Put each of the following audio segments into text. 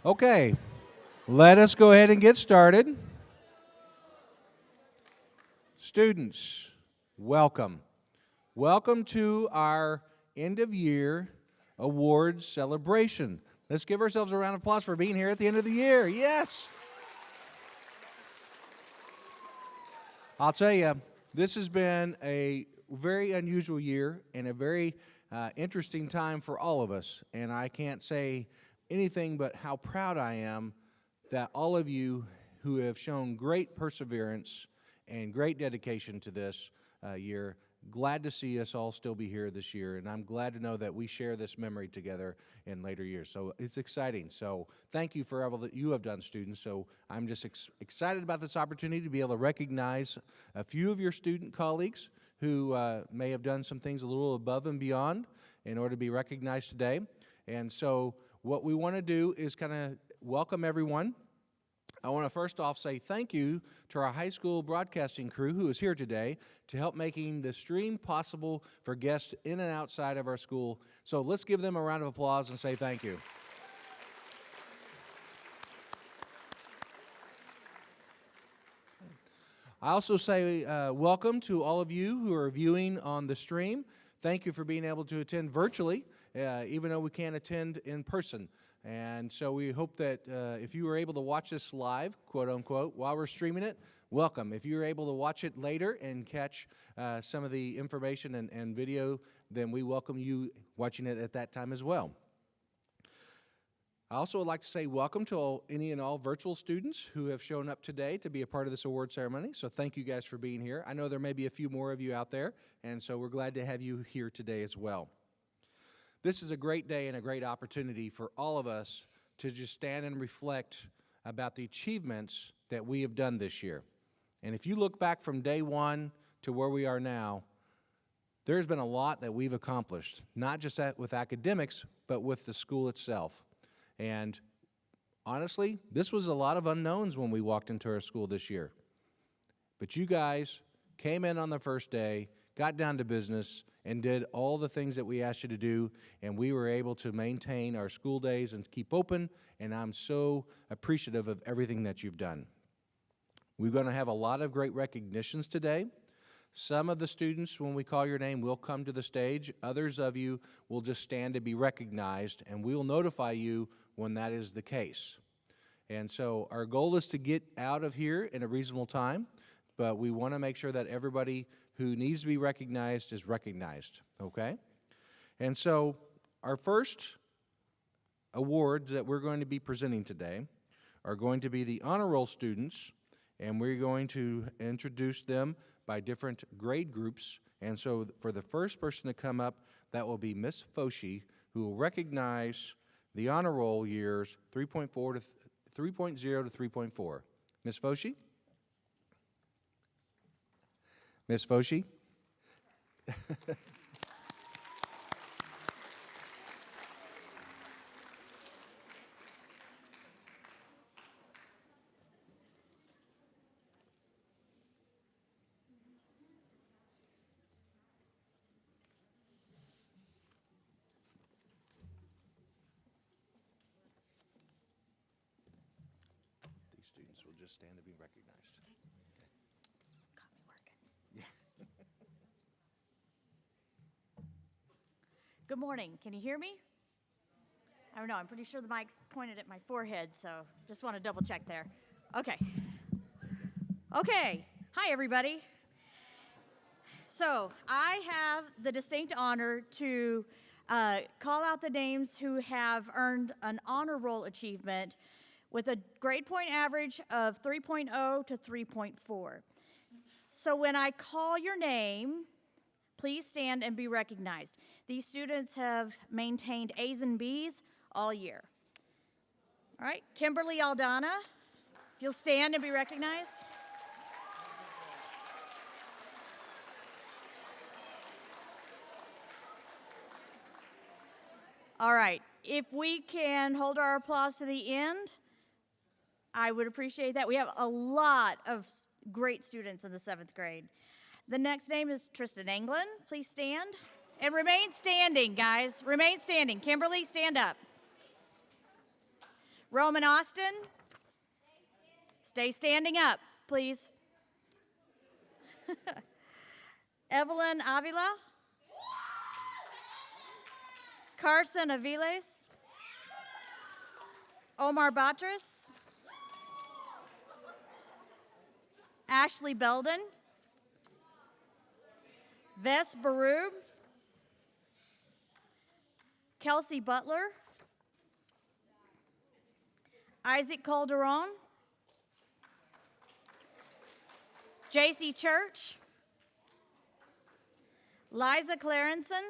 Okay, let us go ahead and get started. Students, welcome. Welcome to our end of year awards celebration. Let's give ourselves a round of applause for being here at the end of the year. Yes. I'll tell you, this has been a very unusual year and a very interesting time for all of us. And I can't say anything but how proud I am that all of you who have shown great perseverance and great dedication to this year, glad to see us all still be here this year, and I'm glad to know that we share this memory together in later years. So it's exciting. So thank you for all that you have done, students. So I'm just excited about this opportunity to be able to recognize a few of your student colleagues who may have done some things a little above and beyond in order to be recognized today. And so what we want to do is kind of welcome everyone. I want to first off say thank you to our high school broadcasting crew who is here today to help making the stream possible for guests in and outside of our school. So let's give them a round of applause and say thank you. I also say welcome to all of you who are viewing on the stream. Thank you for being able to attend virtually, even though we can't attend in person. And so we hope that if you were able to watch this live, quote unquote, while we're streaming it, welcome. If you're able to watch it later and catch some of the information and video, then we welcome you watching it at that time as well. I also would like to say welcome to any and all virtual students who have shown up today to be a part of this award ceremony. So thank you guys for being here. I know there may be a few more of you out there, and so we're glad to have you here today as well. This is a great day and a great opportunity for all of us to just stand and reflect about the achievements that we have done this year. And if you look back from day one to where we are now, there's been a lot that we've accomplished, not just with academics, but with the school itself. And honestly, this was a lot of unknowns when we walked into our school this year. But you guys came in on the first day, got down to business, and did all the things that we asked you to do, and we were able to maintain our school days and keep open, and I'm so appreciative of everything that you've done. We're going to have a lot of great recognitions today. Some of the students, when we call your name, will come to the stage. Others of you will just stand to be recognized, and we will notify you when that is the case. And so our goal is to get out of here in a reasonable time, but we want to make sure that everybody who needs to be recognized is recognized, okay? And so our first awards that we're going to be presenting today are going to be the honor roll students, and we're going to introduce them by different grade groups. And so for the first person to come up, that will be Miss Foshi, who will recognize the honor roll years 3.0 to 3.4. Miss Foshi? Miss Foshi? These students will just stand to be recognized. Got me working. Yeah. Good morning. Can you hear me? I don't know. I'm pretty sure the mic's pointed at my forehead, so just want to double check there. Okay. Okay. Hi, everybody. So I have the distinct honor to call out the names who have earned an honor roll achievement with a grade point average of 3.0 to 3.4. So when I call your name, please stand and be recognized. These students have maintained A's and B's all year. All right, Kimberly Aldana, if you'll stand and be recognized. All right, if we can hold our applause to the end, I would appreciate that. We have a lot of great students in the 7th grade. The next name is Tristan Anglin. Please stand. And remain standing, guys. Remain standing. Kimberly, stand up. Roman Austin, stay standing up, please. Evelyn Avila, Carson Aviles, Omar Batras, Ashley Belden, Ves Barub, Kelsey Butler, Isaac Calderon, J.C. Church, Liza Clarenson,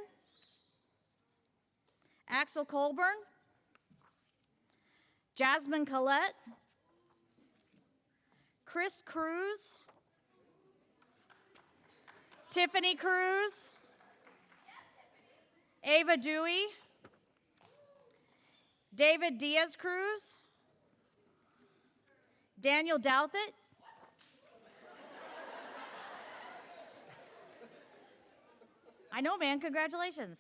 Axel Colburn, Jasmine Collette, Chris Cruz, Tiffany Cruz, Ava Dewey, David Diaz Cruz, Daniel Douthit, I know, man, congratulations.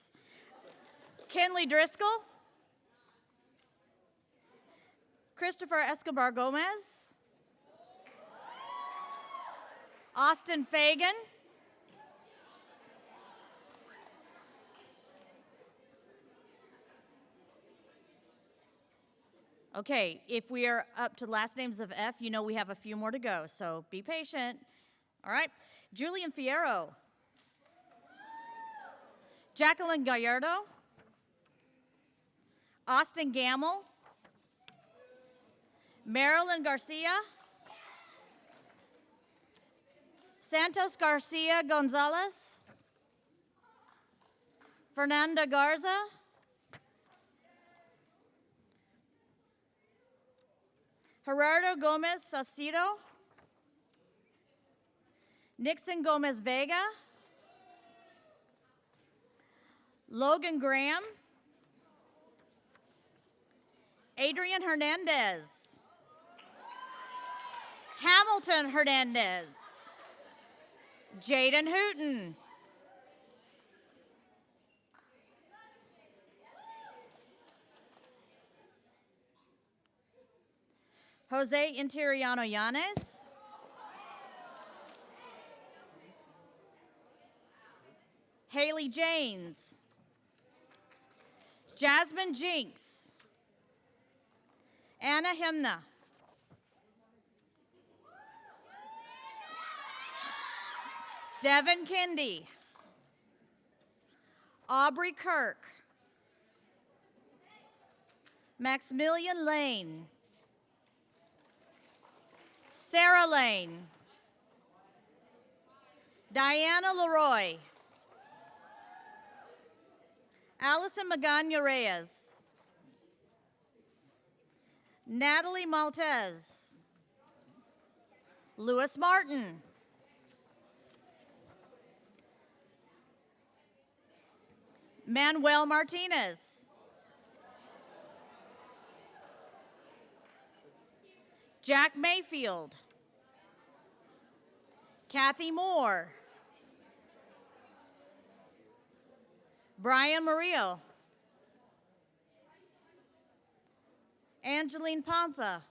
Kenley Driscoll, Christopher Escobar Gomez, Austin Fagan, okay, if we are up to last names of F, you know we have a few more to go, so be patient. All right, Julian Fierro, Jacqueline Gallardo, Austin Gamble, Marilyn Garcia, Santos Garcia Gonzalez, Fernanda Garza, Gerardo Gomez Sacido, Nixon Gomez Vega, Logan Graham, Adrian Hernandez, Hamilton Hernandez, Jaden Hooten, Jose Interiano Yanes, Haley Janes, Jasmine Jinks, Anna Himna, Devin Kendi, Aubrey Kirk, Maximilian Lane, Sarah Lane, Diana Leroy, Allison Magana Reyes, Natalie Maltez, Louis Martin, Manuel Martinez, Jack Mayfield, Kathy Moore, Brian Murillo, Angeline Pampa,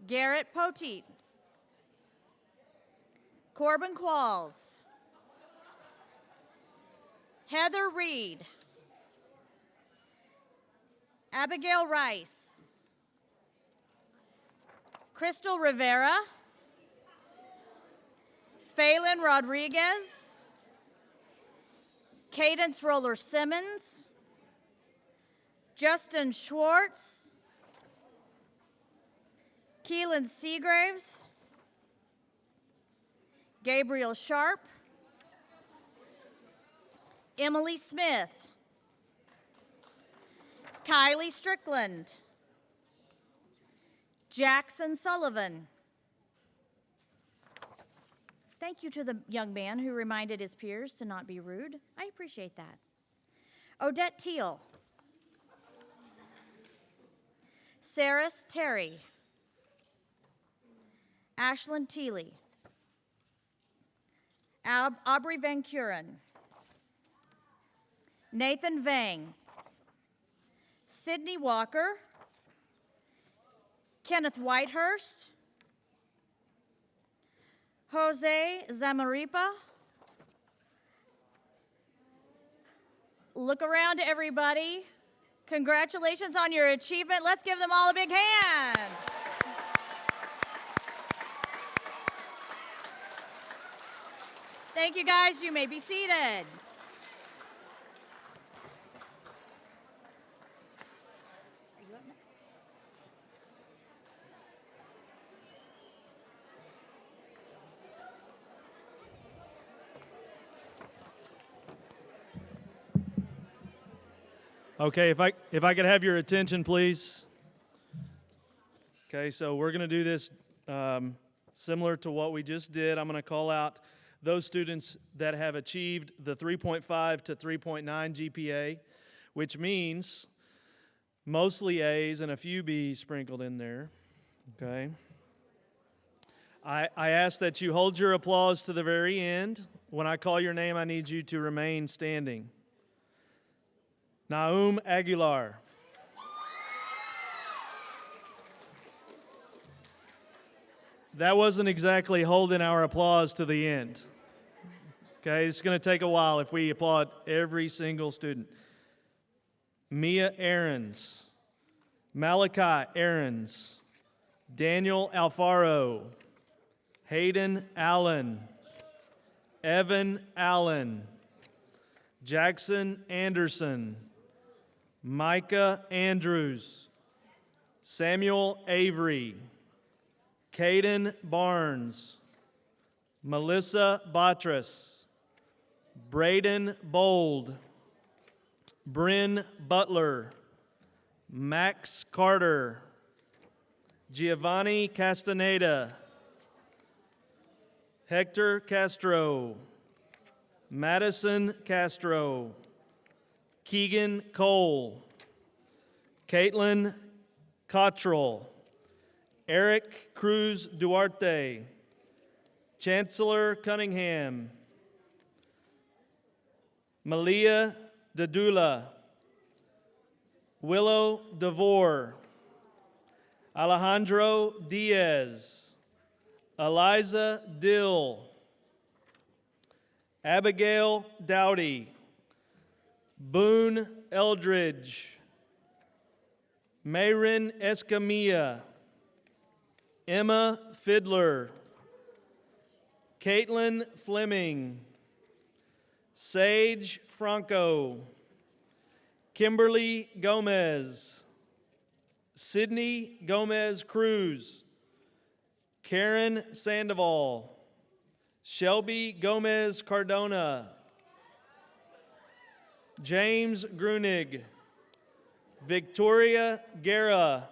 Garrett Poteet, Corbin Qualls, Heather Reed, Abigail Rice, Crystal Rivera, Phelan Rodriguez, Cadence Roller Simmons, Justin Schwartz, Keelan Seagraves, Gabriel Sharp, Emily Smith, Kylie Strickland, Jackson Sullivan. Thank you to the young man who reminded his peers to not be rude. I appreciate that. Odette Teal, Saris Terry, Ashlyn Teeley, Aubrey Van Kuren, Nathan Vang, Sydney Walker, Kenneth Whitehurst, Jose Zamaripa. Look around, everybody. Congratulations on your achievement. Let's give them all a big hand. Thank you, guys. You may be seated. Okay, if I could have your attention, please. Okay, so we're going to do this similar to what we just did. I'm going to call out those students that have achieved the 3.5 to 3.9 GPA, which means mostly A's and a few B's sprinkled in there. Okay. I ask that you hold your applause to the very end. When I call your name, I need you to remain standing. Naum Aguilar. That wasn't exactly holding our applause to the end. Okay, it's going to take a while if we applaud every single student. Mia Aarons, Malachi Aarons, Daniel Alfaro, Hayden Allen, Evan Allen, Jackson Anderson, Micah Andrews, Samuel Avery, Caden Barnes, Melissa Batras, Braden Bold, Bryn Butler, Max Carter, Giovanni Castaneda, Hector Castro, Madison Castro, Keegan Cole, Caitlin Cottrell, Eric Cruz Duarte, Chancellor Cunningham, Malia Dadula, Willow DeVore, Alejandro Diaz, Eliza Dill, Abigail Dowdy, Boone Eldridge, Mayrin Escamilla, Emma Fiddler, Caitlin Fleming, Sage Franco, Kimberly Gomez, Sydney Gomez Cruz, Karen Sandoval, Shelby Gomez Cardona, James Grunig, Victoria Guerra,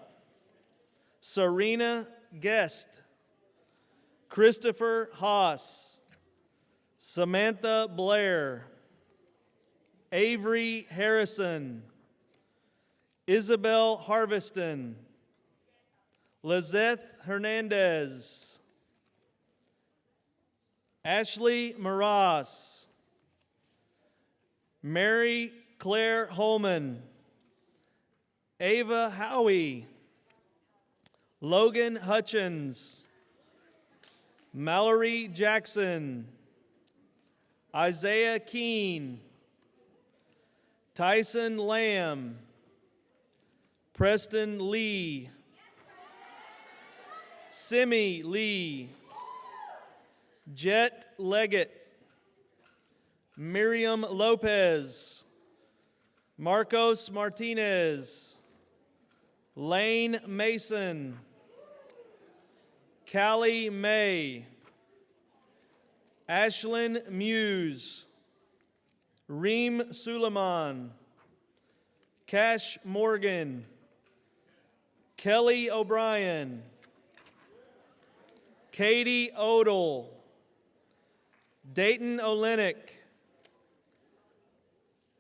Serena Guest, Christopher Haas, Samantha Blair, Avery Harrison, Isabel Harveston, Lizeth Hernandez, Ashley Maras, Mary Claire Holman, Ava Howie, Logan Hutchins, Mallory Jackson, Isaiah Keene, Tyson Lamb, Preston Lee, Simi Lee, Jet Leggett, Miriam Lopez, Marcos Martinez, Lane Mason, Callie May, Ashlyn Muse, Reem Suleiman, Cash Morgan, Kelly O'Brien, Katie Odell, Dayton Olenek,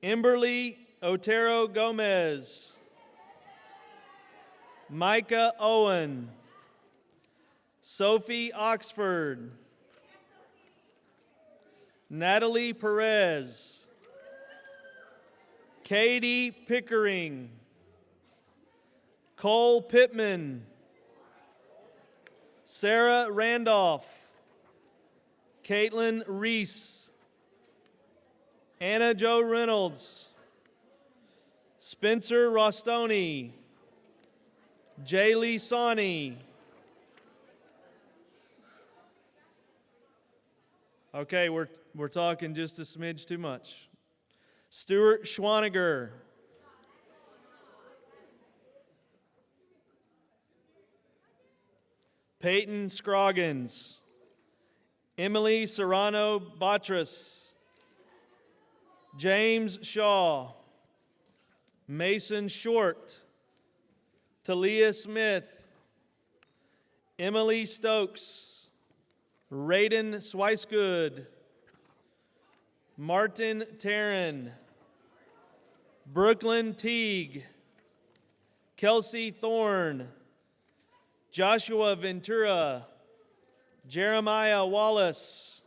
Emberly Otero Gomez, Micah Owen, Sophie Oxford, Natalie Perez, Katie Pickering, Cole Pittman, Sarah Randolph, Caitlin Reese, Anna Jo Reynolds, Spencer Rostoni, Jaylee Sawney. Okay, we're talking just a smidge too much. Stuart Schwaniger, Peyton Scroggins, Emily Serrano Batras, James Shaw, Mason Short, Talia Smith, Emily Stokes, Raiden Swicegood, Martin Taryn, Brooklyn Teague, Kelsey Thorne, Joshua Ventura, Jeremiah Wallace,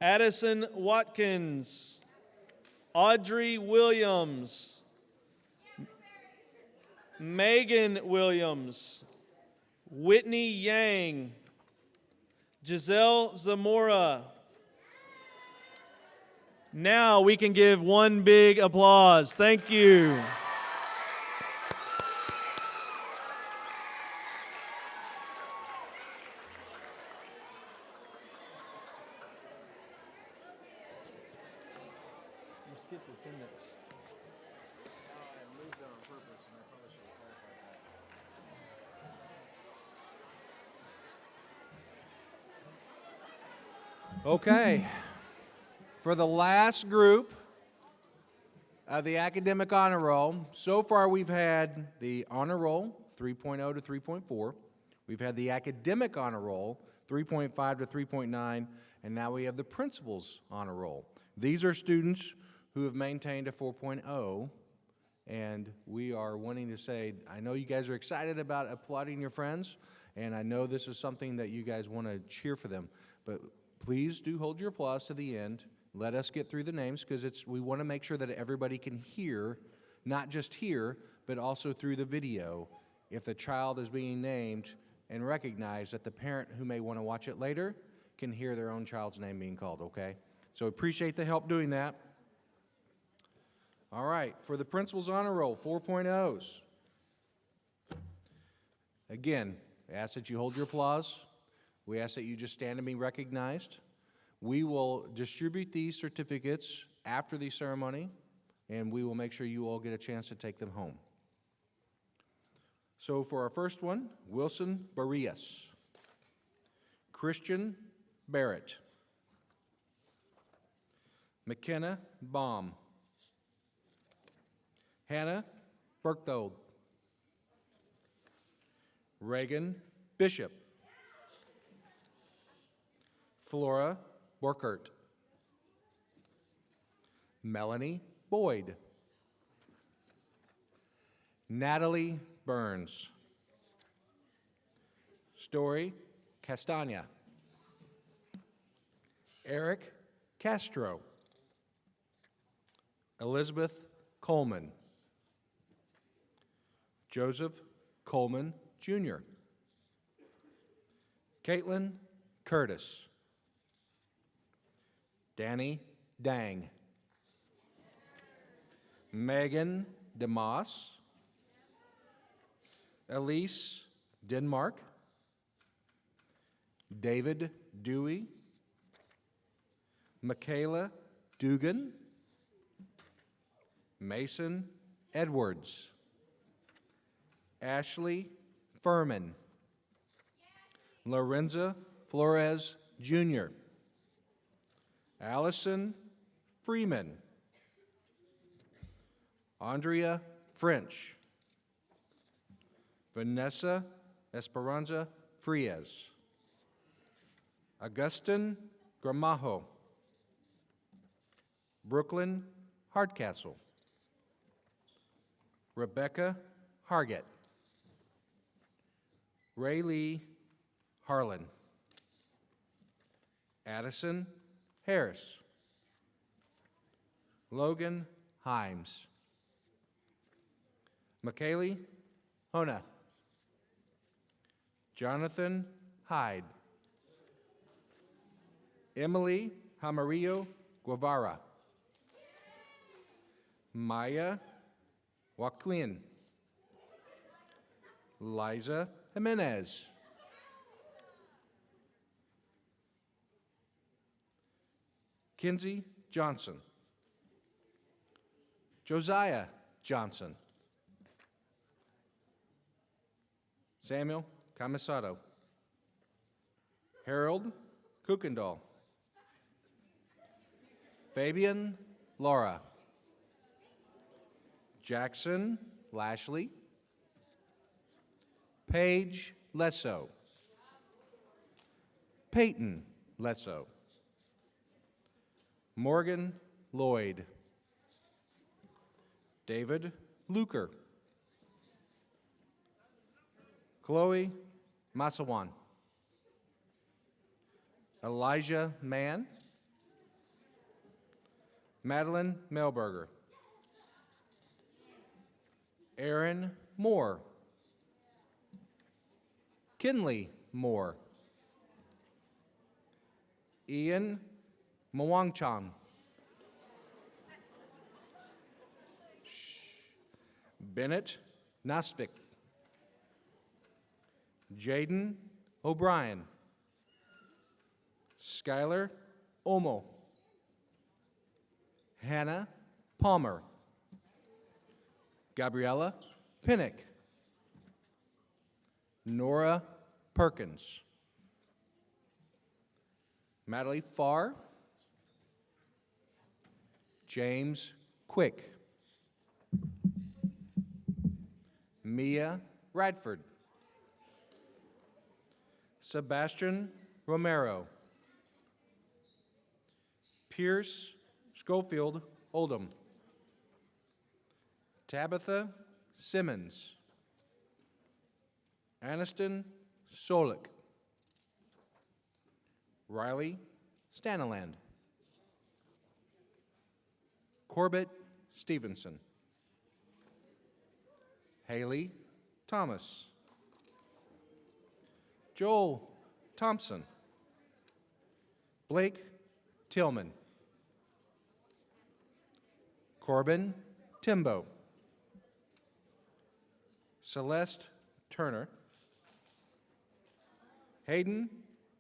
Addison Watkins, Audrey Williams, Megan Williams, Whitney Yang, Giselle Zamora. Now we can give one big applause. Thank you. Okay. For the last group of the academic honor roll, so far we've had the honor roll 3.0 to 3.4. We've had the academic honor roll 3.5 to 3.9, and now we have the principal's honor roll. These are students who have maintained a 4.0, and we are wanting to say, I know you guys are excited about applauding your friends, and I know this is something that you guys want to cheer for them, but please do hold your applause to the end. Let us get through the names, because we want to make sure that everybody can hear, not just hear, but also through the video. If the child is being named and recognized, that the parent who may want to watch it later can hear their own child's name being called, okay? So appreciate the help doing that. All right, for the principal's honor roll, 4.0s. Again, I ask that you hold your applause. We ask that you just stand and be recognized. We will distribute these certificates after the ceremony, and we will make sure you all get a chance to take them home. So for our first one, Wilson Barrias, Christian Barrett, McKenna Baum, Hannah Berkthold, Reagan Bishop, Flora Borkert, Melanie Boyd, Natalie Burns, Story Castagna, Eric Castro, Elizabeth Coleman, Joseph Coleman Jr., Caitlin Curtis, Danny Dang, Megan DeMoss, Elise Denmark, David Dewey, Michaela Dugan, Mason Edwards, Ashley Furman, Lorenza Flores Jr., Allison Freeman, Andrea French, Vanessa Esperanza Frias, Augustin Gramajo, Brooklyn Hardcastle, Rebecca Hargett, Raylee Harlan, Addison Harris, Logan Himes, McKaylee Hona. Jonathan Hyde. Emily Jamarillo Guevara. Maya Joaquin. Liza Jimenez. Kinsey Johnson. Josiah Johnson. Samuel Camisato. Harold Kuykendall. Fabian Laura. Jackson Lashley. Paige Lesso. Peyton Lesso. Morgan Lloyd. David Luker. Chloe Masawan. Elijah Mann. Madeline Melberger. Aaron Moore. Kinley Moore. Ian Mwangchang. Bennett Nasvik. Jaden O'Brien. Skylar Omo. Hannah Palmer. Gabriella Pinnock. Nora Perkins. Madeline Farr. James Quick. Mia Radford. Sebastian Romero. Pierce Schofield Oldham. Tabitha Simmons. Aniston Solik. Riley Staniland. Corbett Stevenson. Haley Thomas. Joel Thompson. Blake Tillman. Corbin Timbo. Celeste Turner. Hayden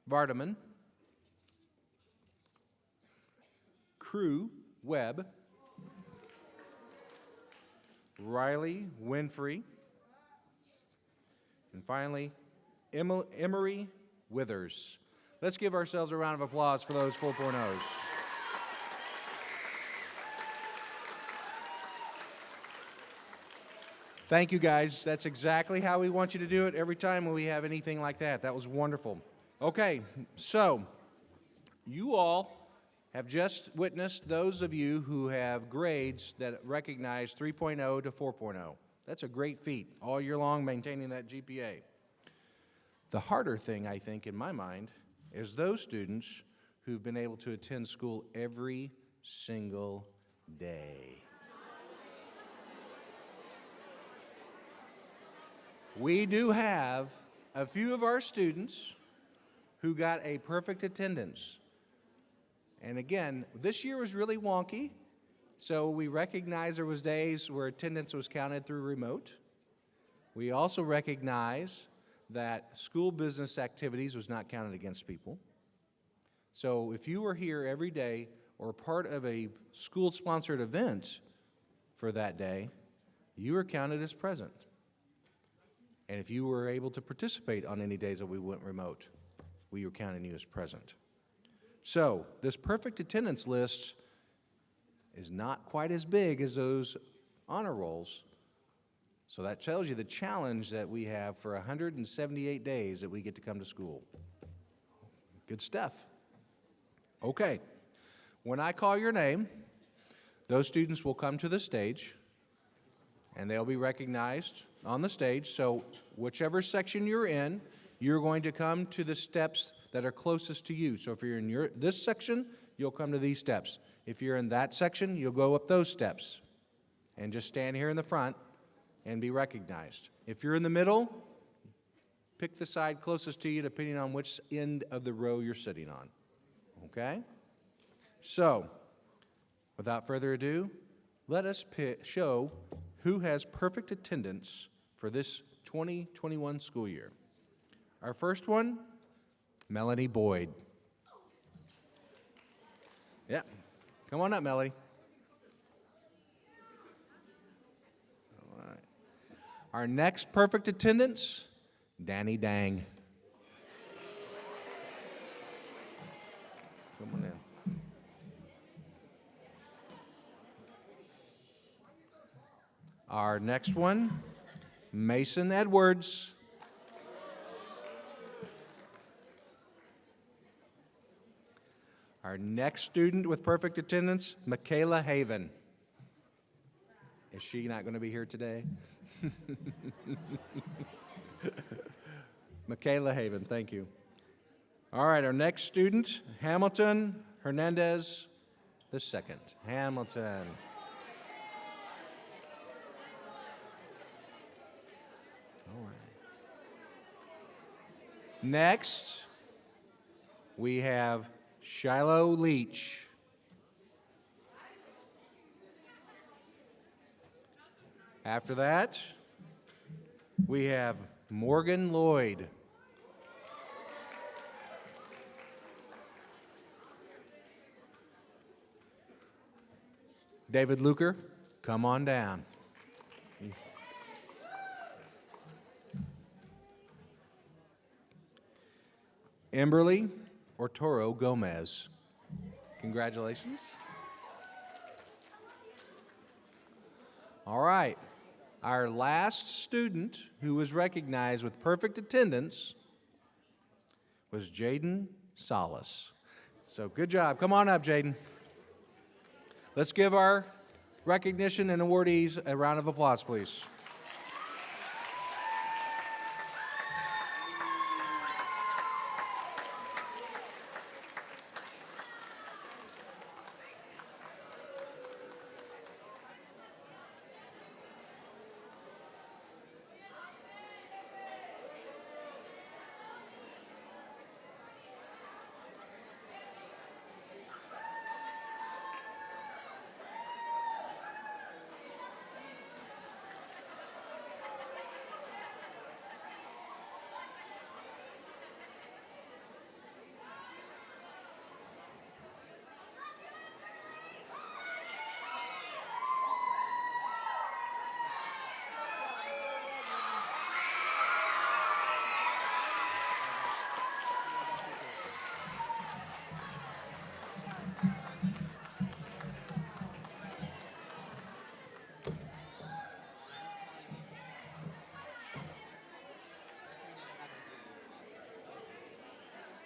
Vardaman. Crew Webb. Riley Winfrey. And finally, Emery Withers. Let's give ourselves a round of applause for those 4.0s. Thank you, guys. That's exactly how we want you to do it every time when we have anything like that. That was wonderful. Okay, so you all have just witnessed those of you who have grades that recognize 3.0 to 4.0. That's a great feat, all year long maintaining that GPA. The harder thing, I think, in my mind, is those students who've been able to attend school every single day. We do have a few of our students who got a perfect attendance. And again, this year was really wonky, so we recognize there was days where attendance was counted through remote. We also recognize that school business activities was not counted against people. So if you were here every day or part of a school-sponsored event for that day, you were counted as present. And if you were able to participate on any days that we went remote, we were counting you as present. So this perfect attendance list is not quite as big as those honor rolls. So that tells you the challenge that we have for 178 days that we get to come to school. Good stuff. Okay. When I call your name, those students will come to the stage, and they'll be recognized on the stage. So whichever section you're in, you're going to come to the steps that are closest to you. So if you're in this section, you'll come to these steps. If you're in that section, you'll go up those steps. And just stand here in the front and be recognized. If you're in the middle, pick the side closest to you depending on which end of the row you're sitting on. Okay? So, without further ado, let us show who has perfect attendance for this 2021 school year. Our first one, Melanie Boyd. Yeah, come on up, Melanie. All right. Our next perfect attendance, Danny Dang. Come on in. Our next one, Mason Edwards. Our next student with perfect attendance, Michaela Haven. Is she not going to be here today? Michaela Haven, thank you. All right, our next student, Hamilton Hernandez II. Hamilton. All right. Next, we have Shiloh Leach. After that, we have Morgan Lloyd. David Luker, come on down. Emberly Ortoro Gomez. Congratulations. All right. Our last student who was recognized with perfect attendance was Jaden Salas. So good job. Come on up, Jaden. Let's give our recognition and awardees a round of applause, please.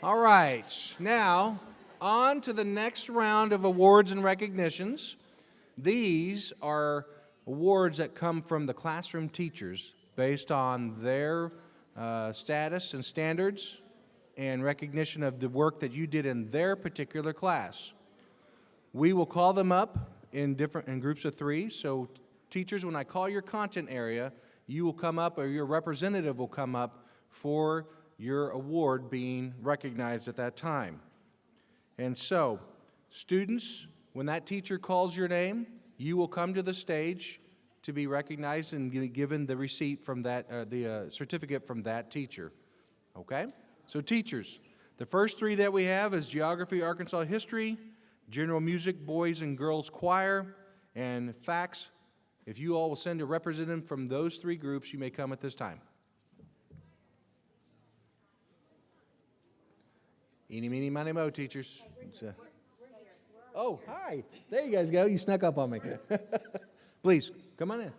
All right, now on to the next round of awards and recognitions. These are awards that come from the classroom teachers based on their status and standards and recognition of the work that you did in their particular class. We will call them up in groups of 3. So teachers, when I call your content area, you will come up, or your representative will come up for your award being recognized at that time. And so, students, when that teacher calls your name, you will come to the stage to be recognized and given the receipt from that, the certificate from that teacher. Okay? So teachers, the first 3 that we have is Geography, Arkansas History, General Music, Boys and Girls Choir, and Facts. If you all will send a representative from those 3 groups, you may come at this time. Eeny, meeny, miny, mo, teachers. Oh, hi. There you guys go. You snuck up on me. Please, come on in.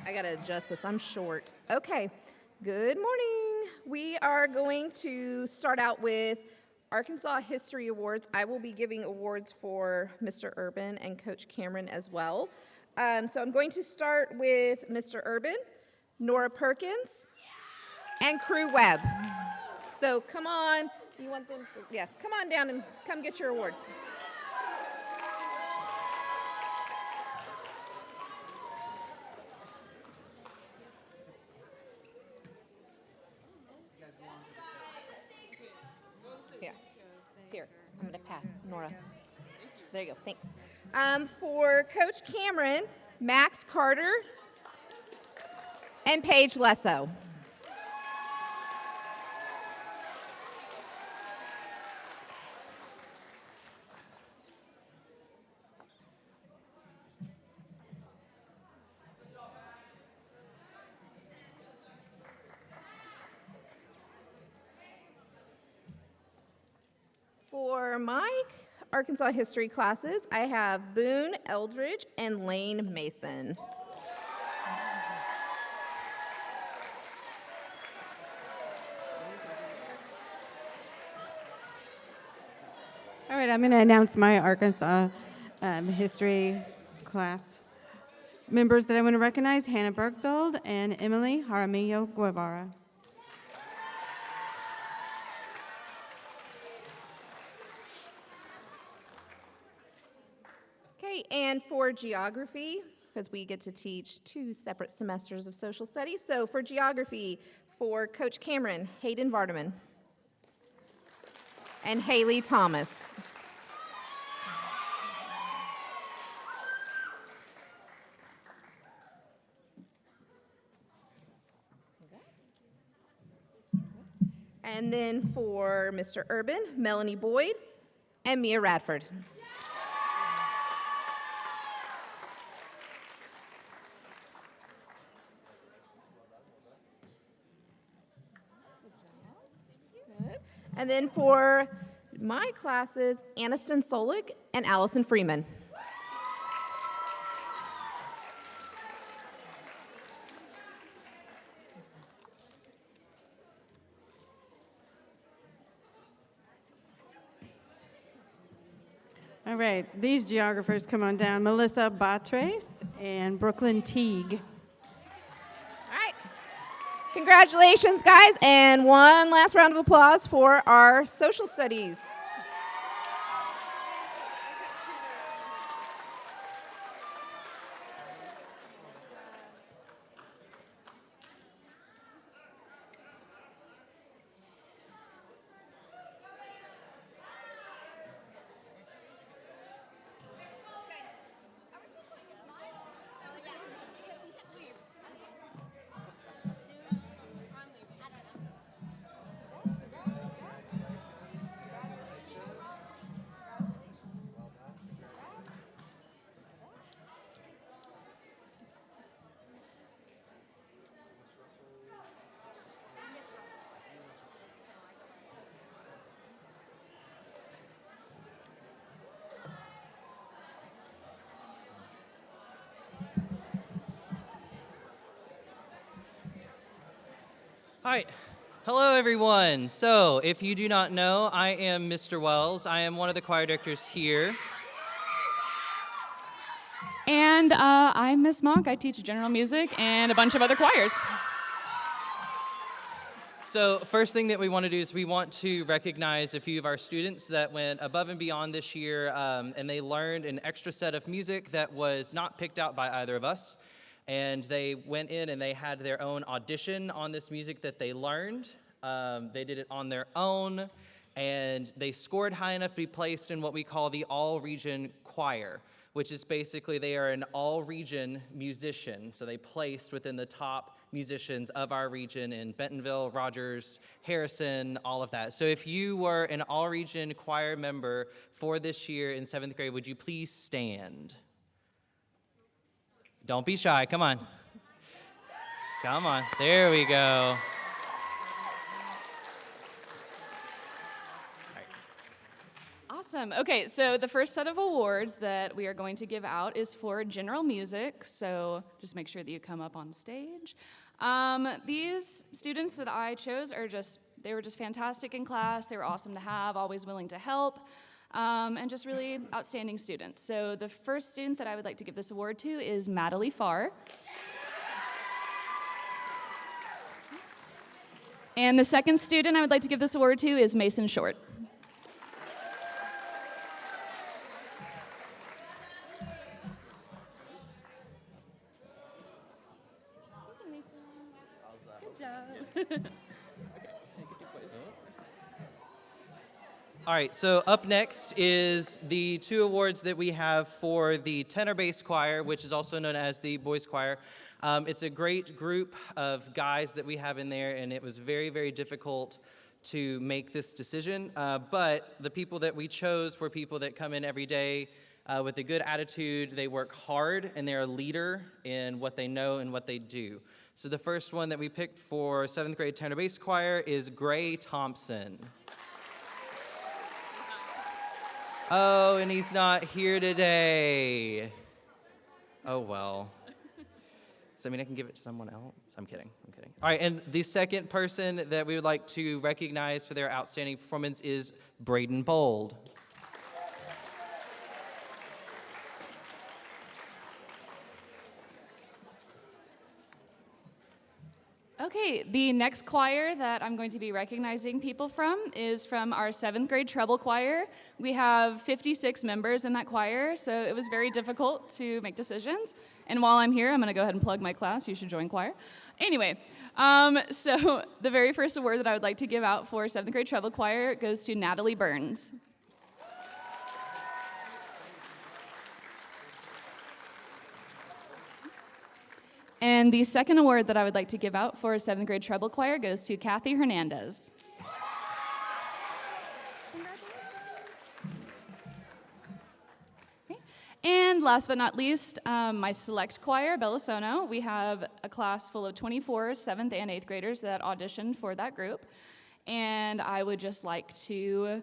I gotta adjust this. I'm short. Okay. Good morning. We are going to start out with Arkansas History Awards. I will be giving awards for Mr. Urban and Coach Cameron as well. So I'm going to start with Mr. Urban, Nora Perkins, and Crew Webb. So come on. You want them to, yeah, come on down and come get your awards. Yeah. Here, I'm going to pass, Nora. There you go, thanks. For Coach Cameron, Max Carter, and Paige Lesso. For my Arkansas history classes, I have Boone Eldridge and Lane Mason. All right, I'm going to announce my Arkansas history class members that I want to recognize: Hannah Bergdold and Emily Jaramillo Guevara. Okay, and for geography, because we get to teach 2 separate semesters of social studies. So for geography, for Coach Cameron, Hayden Vardaman and Haley Thomas. And then for Mr. Urban, Melanie Boyd and Mia Radford. Good. And then for my classes, Aniston Solik and Allison Freeman. All right, these geographers, come on down: Melissa Batres and Brooklyn Teague. All right. Congratulations, guys, and one last round of applause for our social studies. Hi. Hello, everyone. So, if you do not know, I am Mr. Wells. I am one of the choir directors here. And I'm Miss Monk. I teach general music and a bunch of other choirs. So, first thing that we want to do is we want to recognize a few of our students that went above and beyond this year, and they learned an extra set of music that was not picked out by either of us. And they went in and they had their own audition on this music that they learned. They did it on their own, and they scored high enough to be placed in what we call the all-region choir, which is basically they are an all-region musician. So they placed within the top musicians of our region in Bentonville, Rogers, Harrison, all of that. So if you were an all-region choir member for this year in 7th grade, would you please stand? Don't be shy, come on. Come on, there we go. Awesome. Okay, so the first set of awards that we are going to give out is for general music. So just make sure that you come up on stage. These students that I chose they were just fantastic in class. They were awesome to have, always willing to help. And just really outstanding students. So the first student that I would like to give this award to is Madeline Farr. And the second student I would like to give this award to is Mason Short. All right, so up next is the 2 awards that we have for the tenor bass choir, which is also known as the boys choir. It's a great group of guys that we have in there, and it was very, very difficult to make this decision. But the people that we chose were people that come in every day with a good attitude. They work hard, and they're a leader in what they know and what they do. So the first one that we picked for 7th grade tenor bass choir is Gray Thompson. Oh, and he's not here today. Oh, well. Does that mean I can give it to someone else? I'm kidding. All right, and the second person that we would like to recognize for their outstanding performance is Braden Bold. Okay, the next choir that I'm going to be recognizing people from is from our 7th grade treble choir. We have 56 members in that choir, so it was very difficult to make decisions. And while I'm here, I'm going to go ahead and plug my class. You should join choir. Anyway, so the very first award that I would like to give out for 7th grade treble choir goes to Natalie Burns. And the second award that I would like to give out for 7th grade treble choir goes to Kathy Hernandez. Okay. And last but not least, my select choir, Bellisono. We have a class full of 24 7th and 8th graders that auditioned for that group. And I would just like to,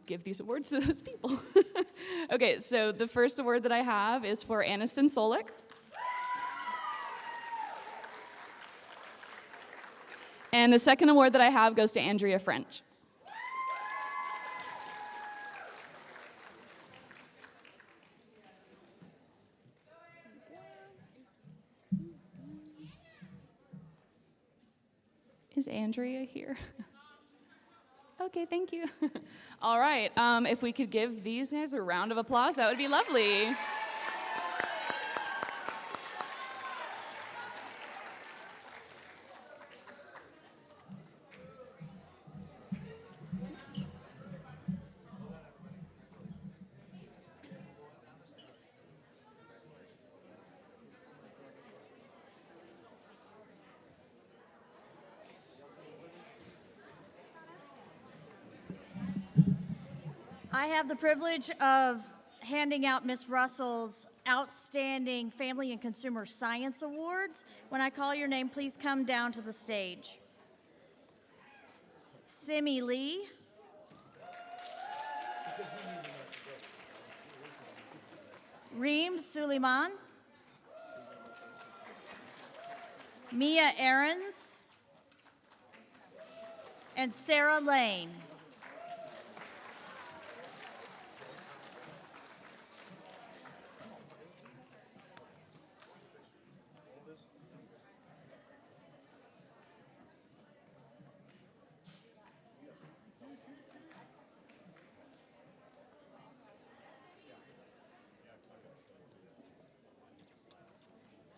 give these awards to those people. Okay, so the first award that I have is for Aniston Solik. And the second award that I have goes to Andrea French. Is Andrea here? Okay, thank you. All right, if we could give these guys a round of applause, that would be lovely. I have the privilege of handing out Ms. Russell's Outstanding Family and Consumer Science Awards. When I call your name, please come down to the stage. Simi Lee. Reem Suleiman. Mia Aarons. And Sarah Lane.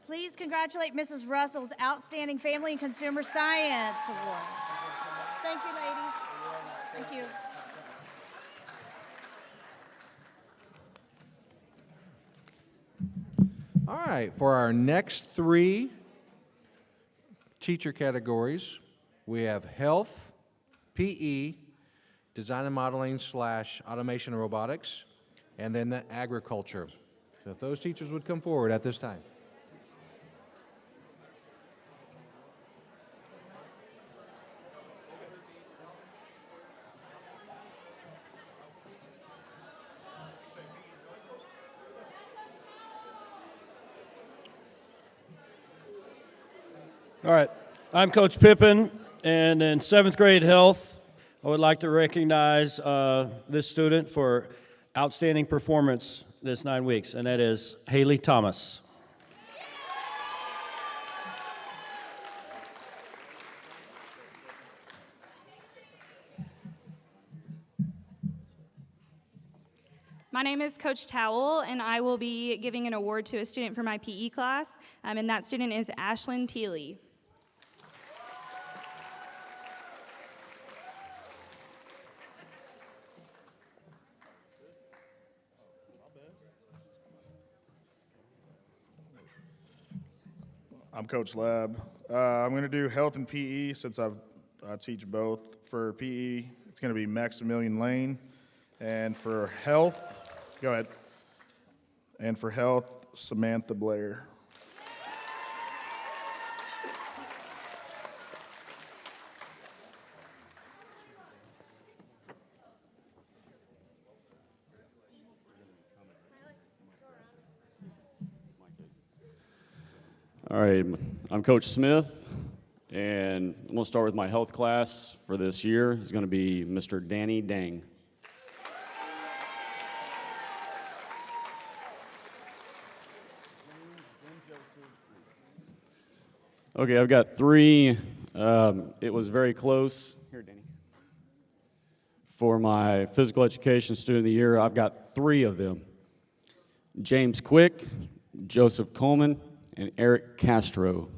Please congratulate Mrs. Russell's Outstanding Family and Consumer Science Award. Thank you, ladies. Thank you. All right, for our next 3 teacher categories, we have health, PE, design and modeling / automation and robotics, and then the agriculture. So if those teachers would come forward at this time. All right, I'm Coach Pippin, and in 7th grade health, I would like to recognize this student for outstanding performance this 9 weeks, and that is Haley Thomas. My name is Coach Towell, and I will be giving an award to a student for my PE class, and that student is Ashlyn Teely. I'm Coach Lab. I'm going to do health and PE since I teach both. For PE, it's going to be Maximilian Lane. And for health, go ahead. And for health, Samantha Blair. All right, I'm Coach Smith, and I'm going to start with my health class for this year. It's going to be Mr. Danny Dang. Okay, I've got three. It was very close. Here, Danny. For my physical education student of the year, I've got three of them. James Quick, Joseph Coleman, and Eric Castro.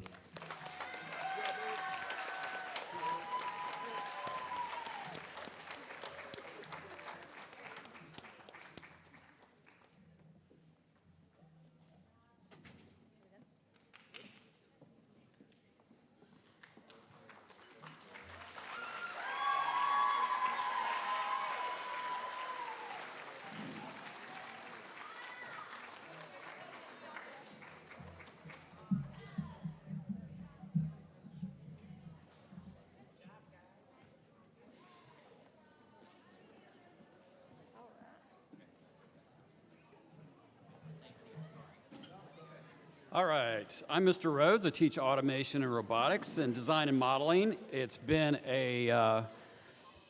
All right, I'm Mr. Rhodes. I teach automation and robotics and design and modeling. It's been a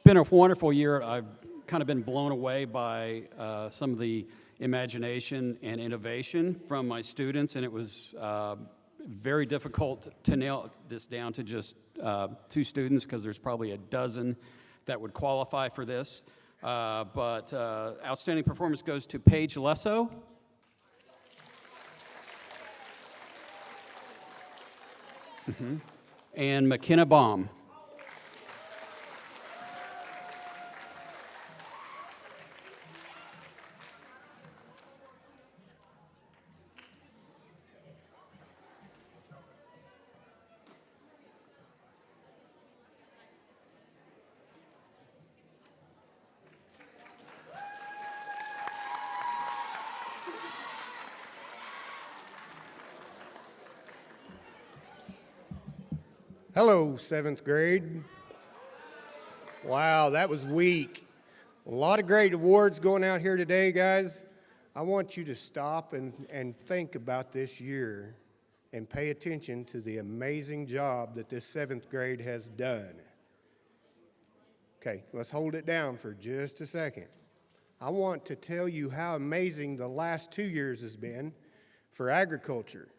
wonderful year. I've kind of been blown away by some of the imagination and innovation from my students, and it was very difficult to nail this down to just 2 students because there's probably a dozen that would qualify for this. But outstanding performance goes to Paige Lesso. And McKenna Baum. Hello, 7th grade. Wow, that was weak. A lot of great awards going out here today, guys. I want you to stop and think about this year and pay attention to the amazing job that this 7th grade has done. Okay, let's hold it down for just a second. I want to tell you how amazing the last 2 years has been for agriculture.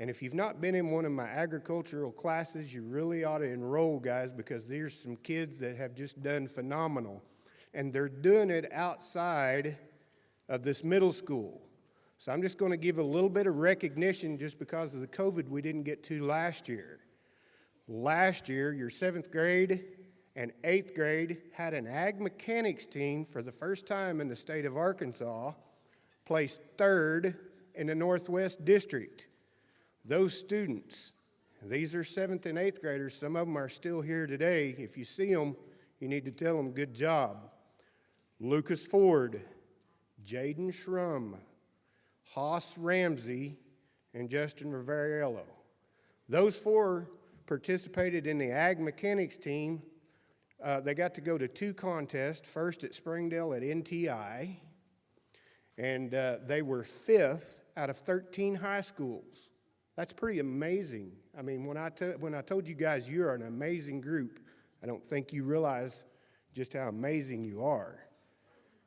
And if you've not been in one of my agricultural classes, you really ought to enroll, guys, because there's some kids that have just done phenomenal. And they're doing it outside of this middle school. So I'm just going to give a little bit of recognition just because of the COVID we didn't get to last year. Last year, your 7th grade and 8th grade had an ag mechanics team for the first time in the state of Arkansas, placed 3rd in the Northwest District. Those students, these are 7th and 8th graders. Some of them are still here today. If you see them, you need to tell them good job. Lucas Ford, Jaden Schrum, Haas Ramsey, and Justin Rivariello. Those 4 participated in the ag mechanics team. They got to go to 2 contests, first at Springdale at NTI, and they were 5th out of 13 high schools. That's pretty amazing. I mean, when I told you guys you're an amazing group, I don't think you realize just how amazing you are.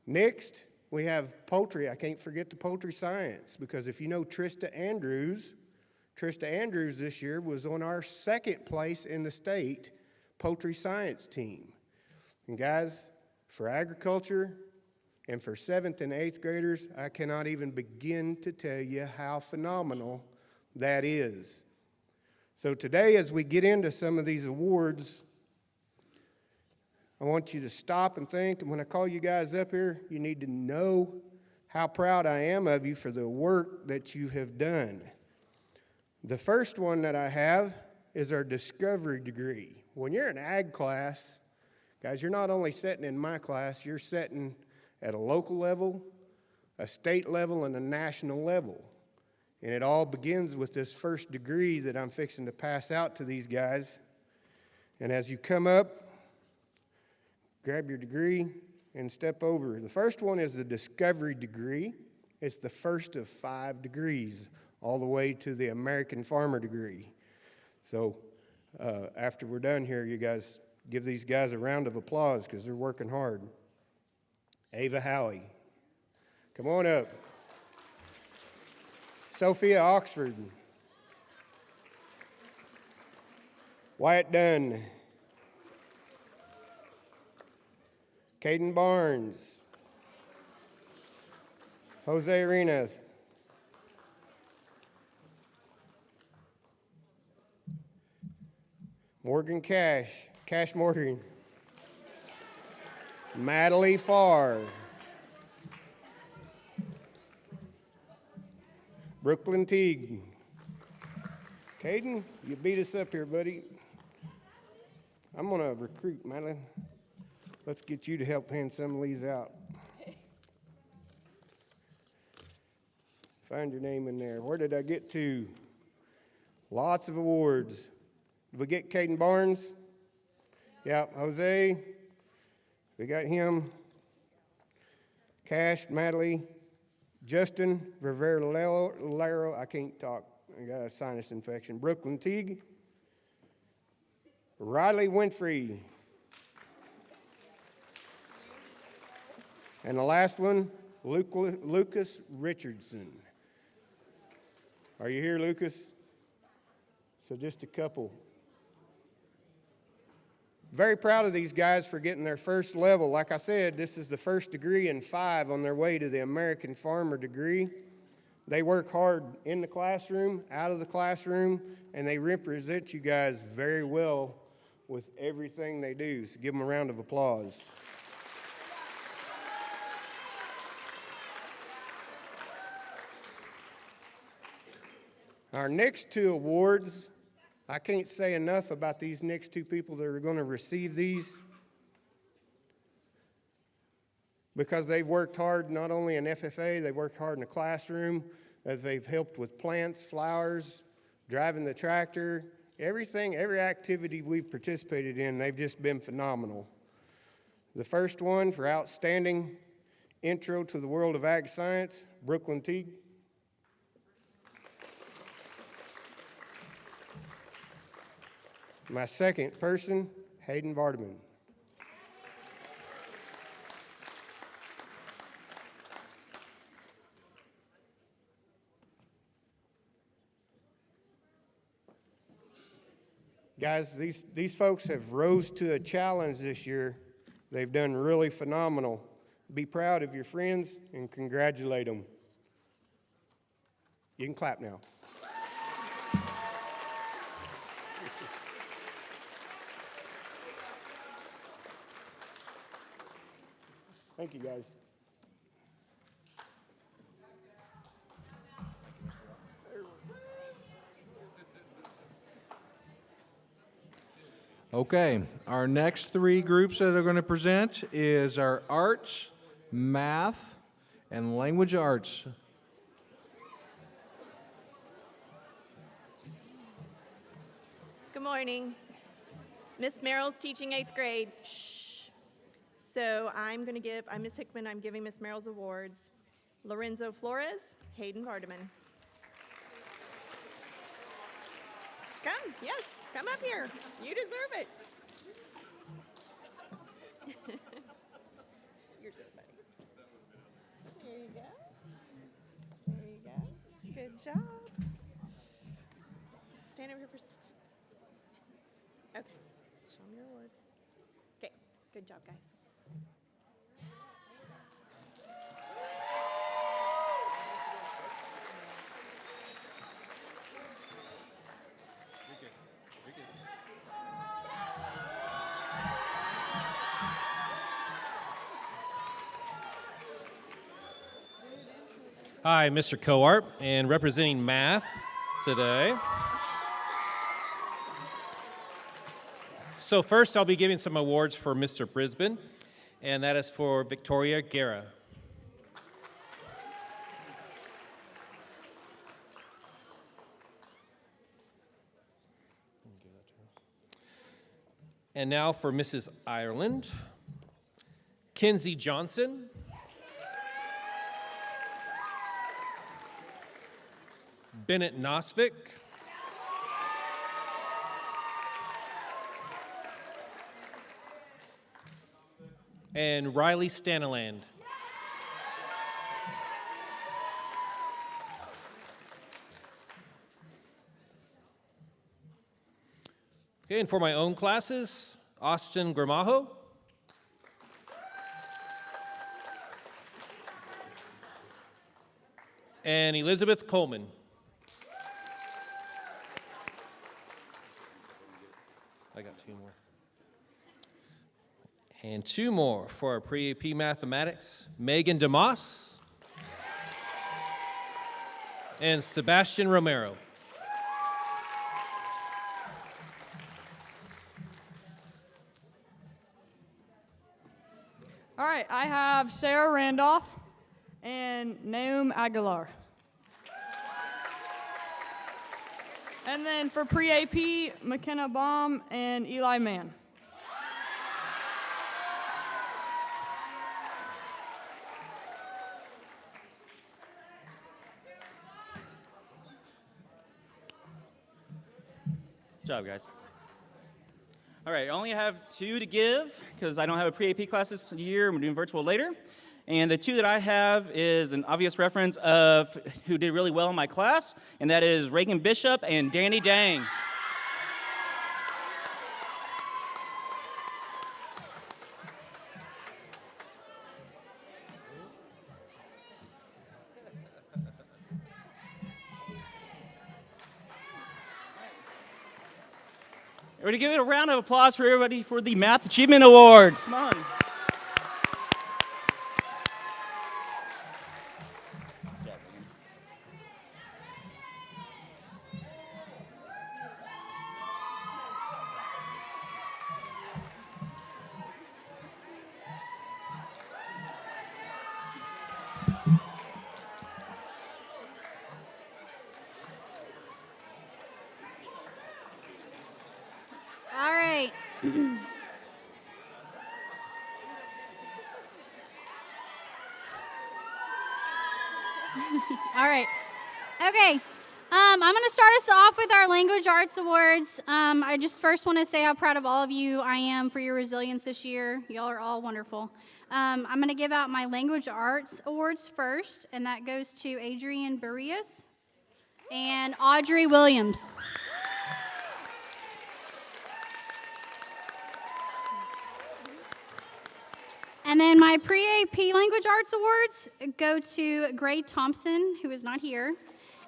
Next, we have poultry. I can't forget the poultry science, because if you know Trista Andrews this year was on our 2nd place in the state poultry science team. And guys, for agriculture, And for 7th and 8th graders, I cannot even begin to tell you how phenomenal that is. So today, as we get into some of these awards, I want you to stop and think, and when I call you guys up here, you need to know how proud I am of you for the work that you have done. The first one that I have is our discovery degree. When you're in ag class, guys, you're not only sitting in my class, you're sitting at a local level, a state level, and a national level. And it all begins with this first degree that I'm fixing to pass out to these guys. And as you come up, grab your degree and step over. The first one is the discovery degree. It's the first of 5 degrees, all the way to the American Farmer degree. So after we're done here, you guys give these guys a round of applause because they're working hard. Ava Howie, come on up. Sophia Oxford. Wyatt Dunn. Caden Barnes. Jose Arenas. Morgan Cash Morgan. Madeline Farr. Brooklyn Teague. Caden, you beat us up here, buddy. I'm going to recruit, Madeline. Let's get you to help hand some of these out. Find your name in there. Where did I get to? Lots of awards. Did we get Caden Barnes? Yeah, Jose. We got him. Cash, Madeline, Justin Rivera-Laro, I can't talk. I got a sinus infection. Brooklyn Teague. Riley Winfrey. And the last one, Lucas Richardson. Are you here, Lucas? So just a couple. Very proud of these guys for getting their first level. Like I said, this is the first degree in 5 on their way to the American Farmer degree. They work hard in the classroom, out of the classroom, and they represent you guys very well with everything they do. So give them a round of applause. Our next 2 awards, I can't say enough about these next 2 people that are going to receive these because they've worked hard not only in FFA, they've worked hard in the classroom, they've helped with plants, flowers, driving the tractor, everything, every activity we've participated in, they've just been phenomenal. The first one for outstanding intro to the world of ag science, Brooklyn Teague. My second person, Hayden Vardaman. Guys, these folks have rose to a challenge this year. They've done really phenomenal. Be proud of your friends and congratulate them. You can clap now. Thank you, guys. Okay, our next 3 groups that are going to present is our arts, math, and language arts. Good morning. Miss Merrill's teaching 8th grade. Shh. So I'm Miss Hickman, I'm giving Miss Merrill's awards. Lorenzo Flores, Hayden Vardaman. Come, yes, come up here. You deserve it. You're so funny. There you go. There you go. Good job. Stand over here for a second. Okay, show me your award. Okay, good job, guys. Hi, Mr. Coart, and representing math today. So first, I'll be giving some awards for Mr. Brisbane, and that is for Victoria Guerra. And now for Mrs. Ireland, Kinsey Johnson. Bennett Nosvik. And Riley Staniland. Okay, and for my own classes, Austin Gramajo. And Elizabeth Coleman. I got two more. And two more for our pre-AP mathematics, Megan DeMoss and Sebastian Romero. All right, I have Sarah Randolph and Naum Aguilar. And then for pre-AP, McKenna Baum and Eli Mann. Good job, guys. All right, I only have two to give because I don't have a pre-AP class this year. I'm doing virtual later. And the two that I have is an obvious reference of who did really well in my class, and that is Reagan Bishop and Danny Dang. We're going to give it a round of applause for everybody for the Math Achievement Awards. Come on. All right. All right. Okay. I'm going to start us off with our Language Arts Awards. I just first want to say how proud of all of you I am for your resilience this year. Y'all are all wonderful. I'm going to give out my Language Arts Awards first, and that goes to Adrian Barrios and Audrey Williams. And then my pre-AP Language Arts Awards go to Gray Thompson, who is not here,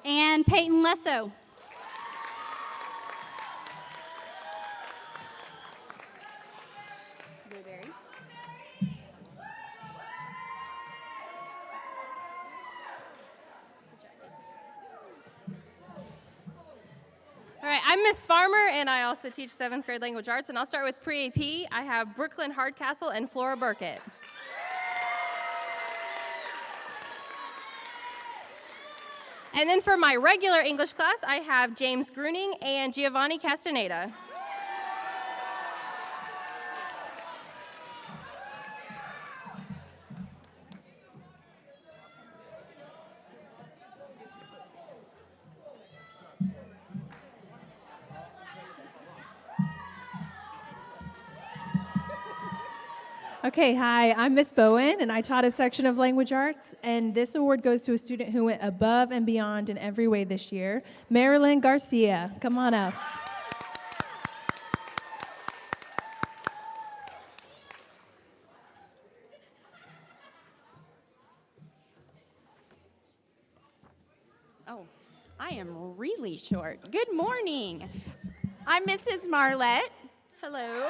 and Peyton Lesso. Blueberry. All right, I'm Miss Farmer, and I also teach 7th grade language arts, and I'll start with pre-AP. I have Brooklyn Hardcastle and Flora Burkett. And then for my regular English class, I have James Gruning and Giovanni Castaneda. Okay, hi, I'm Miss Bowen, and I taught a section of language arts, and this award goes to a student who went above and beyond in every way this year, Marilyn Garcia. Come on up. Oh, I am really short. Good morning. I'm Mrs. Marlette. Hello.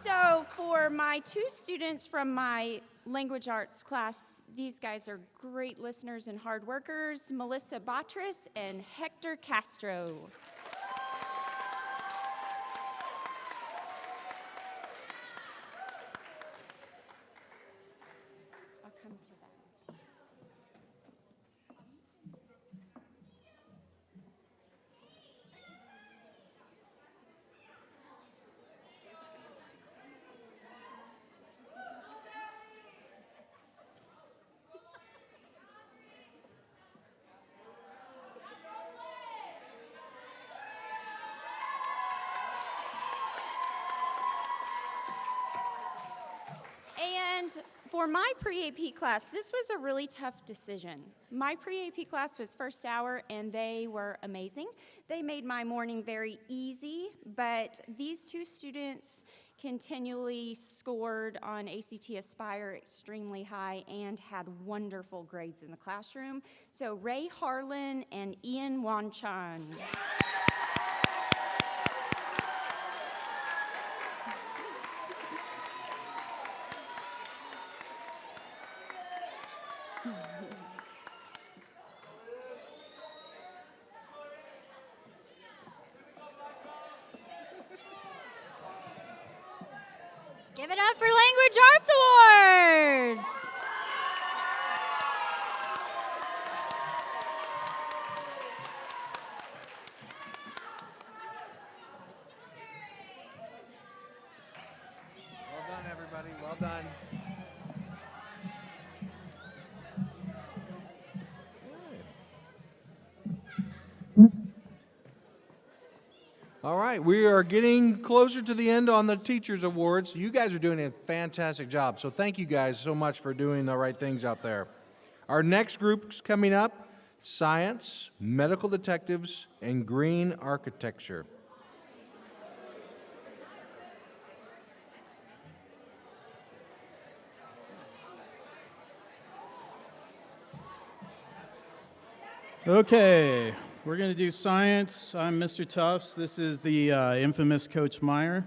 So So for my 2 students from my language arts class, these guys are great listeners and hard workers, Melissa Batris and Hector Castro. I'll come to that. And for my pre-AP class, this was a really tough decision. My pre-AP class was first hour, and they were amazing. They made my morning very easy, but these 2 students continually scored on ACT Aspire extremely high and had wonderful grades in the classroom. So Ray Harlan and Ian Wanchan. Give it up for Language Arts Awards. Well done, everybody. Well done. All right, we are getting closer to the end on the Teachers Awards. You guys are doing a fantastic job, so thank you guys so much for doing the right things out there. Our next group's coming up, Science, Medical Detectives, and Green Architecture. Okay, we're going to do science. I'm Mr. Tufts. This is the infamous Coach Meyer.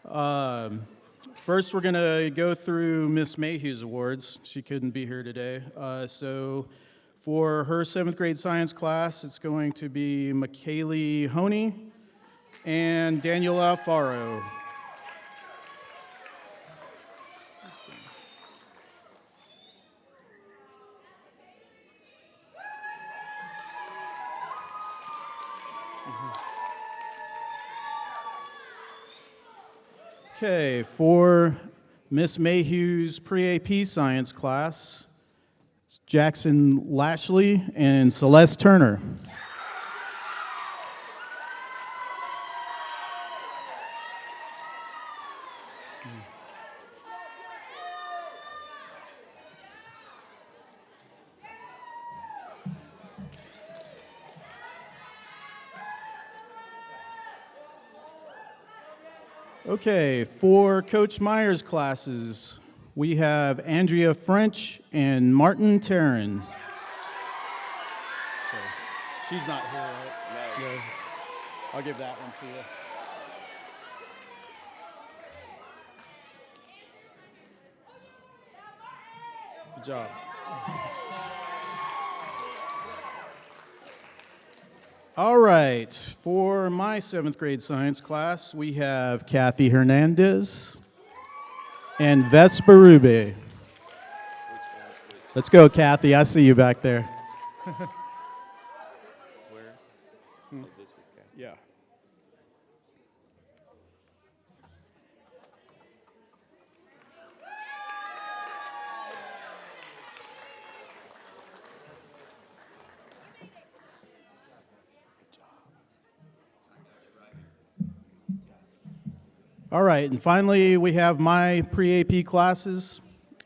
First, we're going to go through Miss Mayhew's awards. She couldn't be here today. So for her 7th grade science class, it's going to be McKaylee Honey and Daniela Faro. Okay, for Miss Mayhew's pre-AP science class, it's Jackson Lashley and Celeste Turner. Okay, for Coach Meyer's classes, we have Andrea French and Martin Tarrin. So, she's not here, right? No. I'll give that one to you. Good job. All right, for my 7th grade science class, we have Kathy Hernandez and Vespa Rube. Let's go, Kathy. I see you back there. Where? Oh, this is Kathy. Yeah. All right, and finally, we have my pre-AP classes.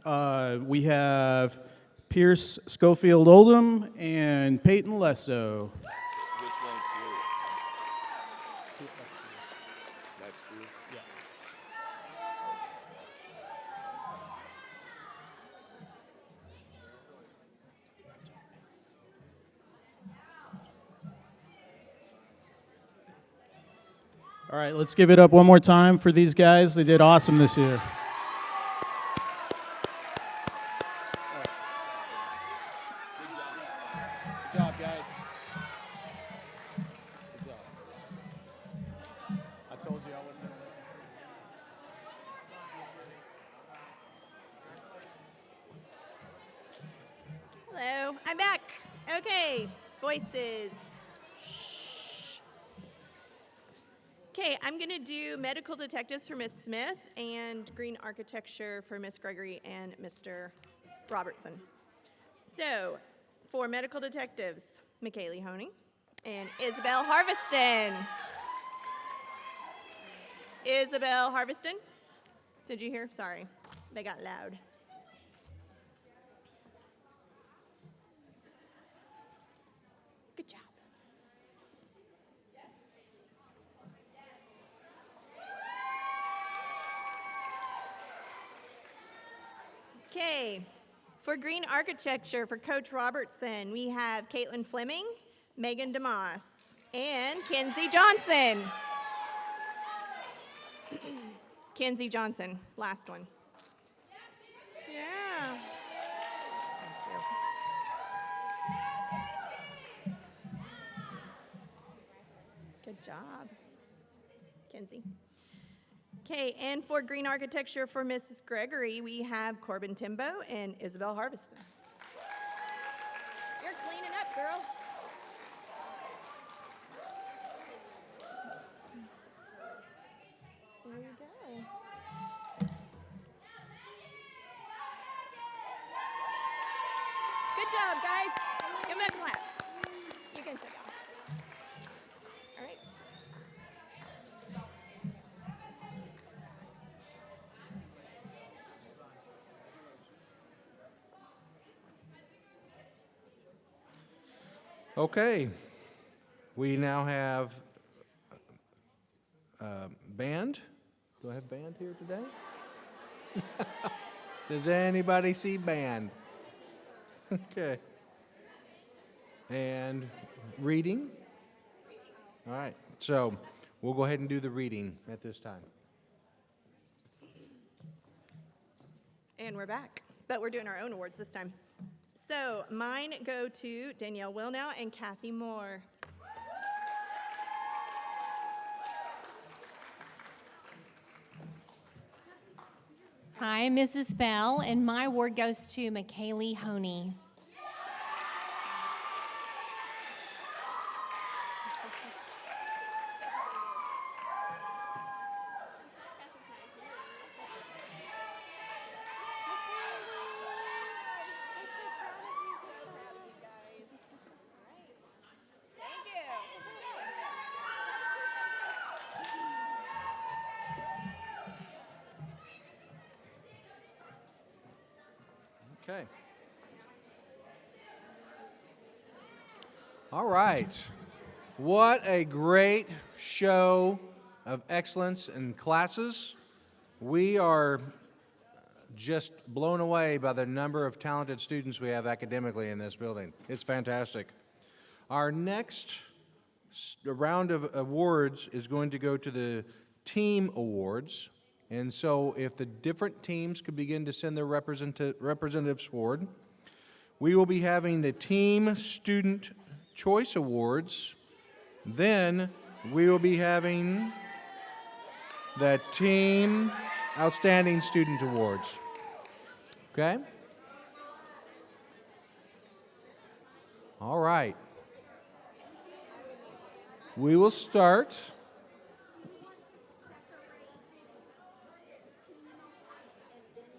We have Pierce Schofield Oldham and Peyton Lesso. Which one's yours? That's yours. Yeah. All All right, let's give it up one more time for these guys. They did awesome this year. Good job, guys. Good job. I told you I wasn't going to let you. Hello, I'm back. Okay, voices. Shh. Okay, I'm gonna do medical detectives for Miss Smith and green architecture for Miss Gregory and Mr. Robertson. So, for medical detectives, McKaylee Honey and Isabel Harveston. Isabel Harveston, did you hear? Sorry, they got loud. Good job. Okay, for green architecture for Coach Robertson, we have Caitlin Fleming, Megan DeMoss, and Kenzie Johnson. Kenzie Johnson, last one. Yeah. Good job, Kenzie. Okay, and for green architecture for Mrs. Gregory, we have Corbin Timbo and Isabel Harveston. You're cleaning up, girl. There you go. Good job, guys. Give them a clap. You can sit down. All right. Okay, we now have band. Do I have band here today? Does anybody see band? Okay. And reading? All right, so we'll go ahead and do the reading at this time. And we're back, but we're doing our own awards this time. So mine go to Danielle Wilnow and Kathy Moore. Hi, I'm Mrs. Bell, and my award goes to McKaylee Honey. Okay. All right. What a great show of excellence in classes. We are just blown away by the number of talented students we have academically in this building. It's fantastic. Our next round of awards is going to go to the team awards. And so if the different teams could begin to send their representatives forward, we will be having the Team Student Choice Awards. Then we will be having the Team Outstanding Student Awards. Okay? All right. We will start.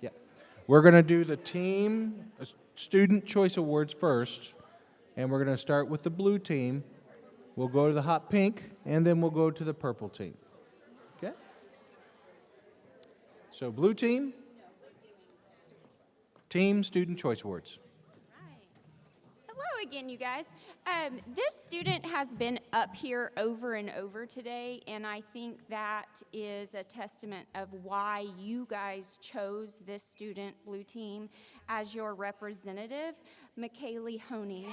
Yeah. We're going to do the Team Student Choice Awards first, and we're going to start with the blue team. We'll go to the hot pink, and then we'll go to the purple team. Okay? So blue team, Team Student Choice Awards. Hello again, you guys. This student has been up here over and over today, and I think that is a testament of why you guys chose this student, blue team, as your representative, McKaylee Honey.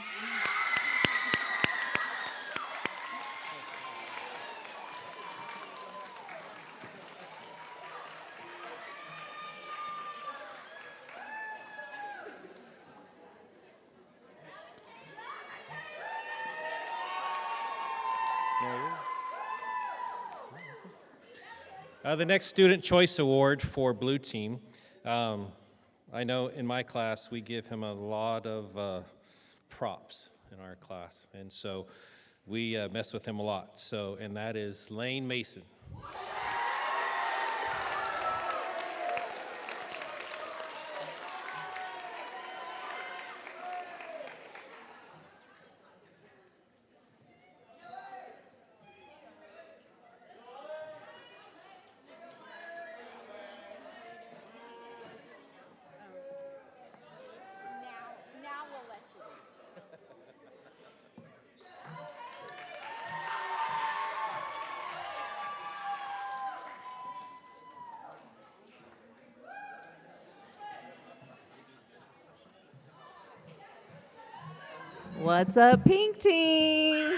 The next Student Choice Award for Blue Team. I know in my class we give him a lot of props in our class, and so we mess with him a lot. So, and that is Lane Mason. Now we'll let you read. What's up, Pink Team?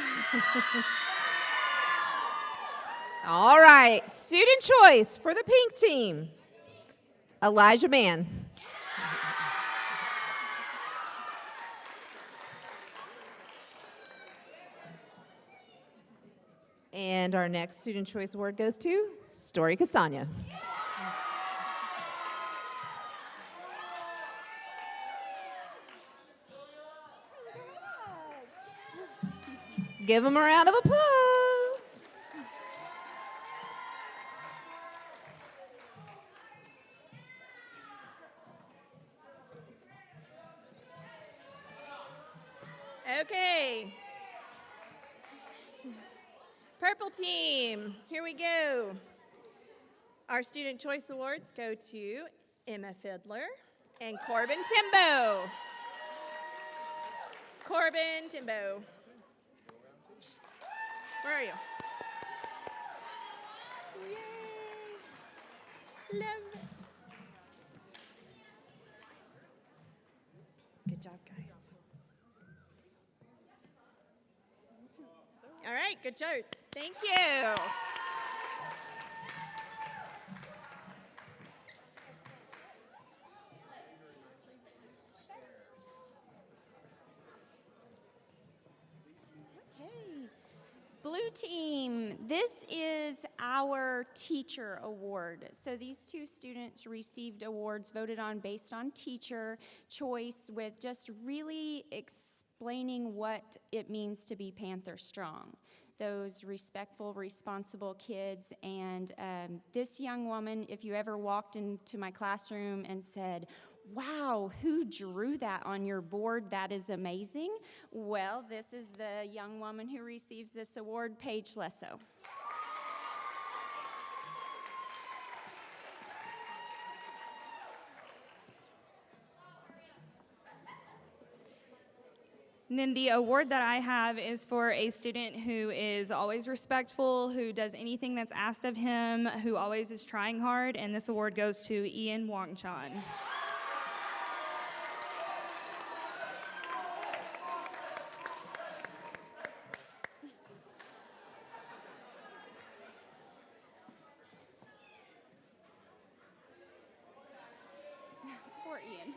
All right, student choice for the Pink Team. Elijah Mann. And our next student choice award goes to Story Castagna. Give them a round of applause. Okay. Purple team, here we go. Our Student Choice Awards go to Emma Fiddler and Corbin Timbo. Corbin Timbo. Where are you? Yay. Love it. Good job, guys. All right, good jokes. Thank you. Okay. Blue team, this is our teacher award. So these two students received awards voted on based on teacher choice with just really explaining what it means to be Panther Strong. Those respectful, responsible kids. And this young woman, if you ever walked into my classroom and said, "Wow, who drew that on your board? That is amazing." Well, this is the young woman who receives this award, Paige Lesso. And then the award that I have is for a student who is always respectful, who does anything that's asked of him, who always is trying hard, and this award goes to Ian Wangchan. Poor Ian.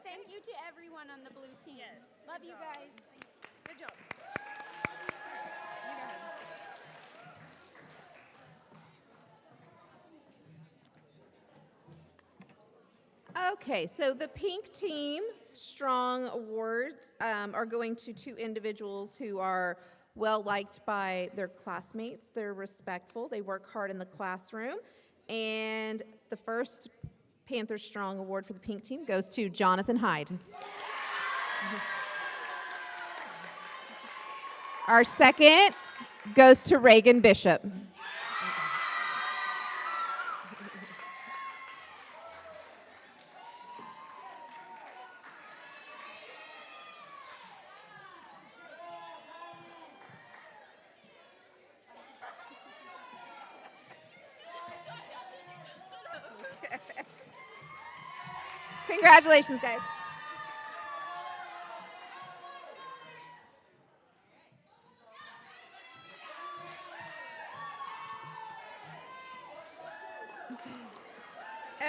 Thank you to everyone on the blue team. Yes. Love you guys. Good job. Okay, so the Pink Team Strong Awards are going to two individuals who are well liked by their classmates. They're respectful, they work hard in the classroom. And the first Panther Strong Award for the Pink Team goes to Jonathan Hyde. Our second goes to Reagan Bishop. Congratulations, guys.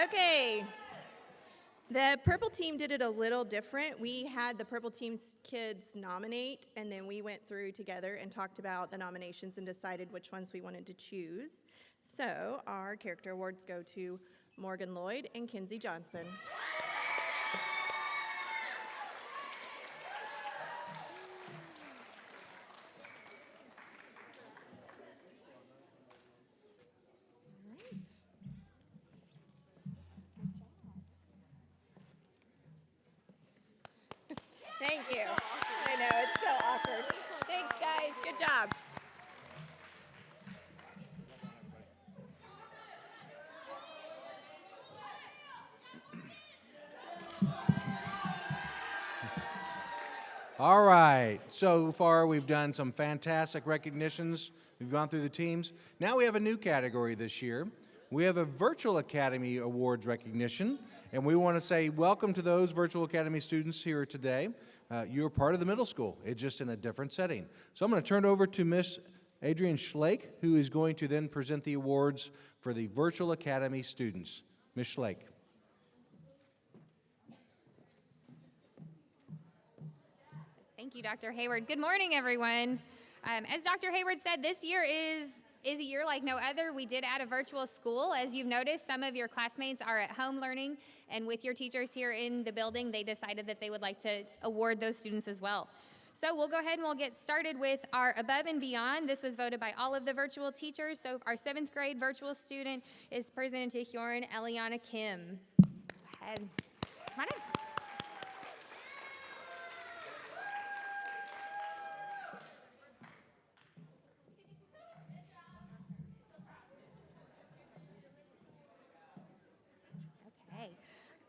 Okay. The purple team did it a little different. We had the purple team's kids nominate, and then we went through together and talked about the nominations and decided which ones we wanted to choose. So our character awards go to Morgan Lloyd and Kinsey Johnson. Thank you. I know, it's so awkward. Thanks, guys. Good job. All right, so far we've done some fantastic recognitions. We've gone through the teams. Now we have a new category this year. We have a Virtual Academy Awards recognition, and we want to say welcome to those Virtual Academy students here today. You're part of the middle school. It's just in a different setting. So I'm going to turn it over to Miss Adrienne Schlake, who is going to then present the awards for the Virtual Academy students. Miss Schlake. Thank you, Dr. Hayward. Good morning, everyone. As Dr. Hayward said, this year is a year like no other. We did add a virtual school. As you've noticed, some of your classmates are at home learning, and with your teachers here in the building, they decided that they would like to award those students as well. So we'll go ahead and we'll get started with our Above and Beyond. This was voted by all of the virtual teachers. So our 7th grade virtual student is presented to Hyorin Eliana Kim. Go ahead. Come on in.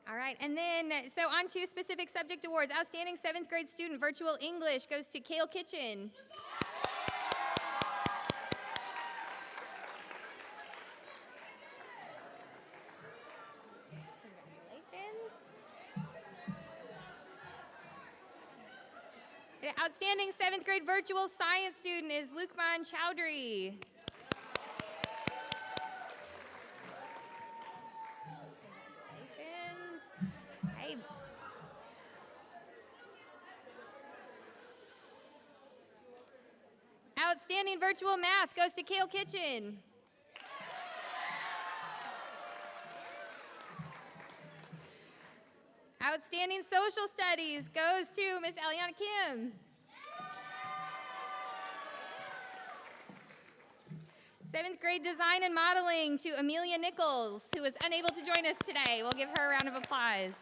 All right, and then, so on to specific subject awards. Outstanding 7th grade student virtual English goes to Kale Kitchen. Congratulations. The outstanding 7th grade virtual science student is Lukman Chowdhury. Outstanding virtual math goes to Kale Kitchen. Outstanding social studies goes to Miss Eliana Kim. Seventh grade design and modeling to Amelia Nichols, who was unable to join us today. We'll give her a round of applause.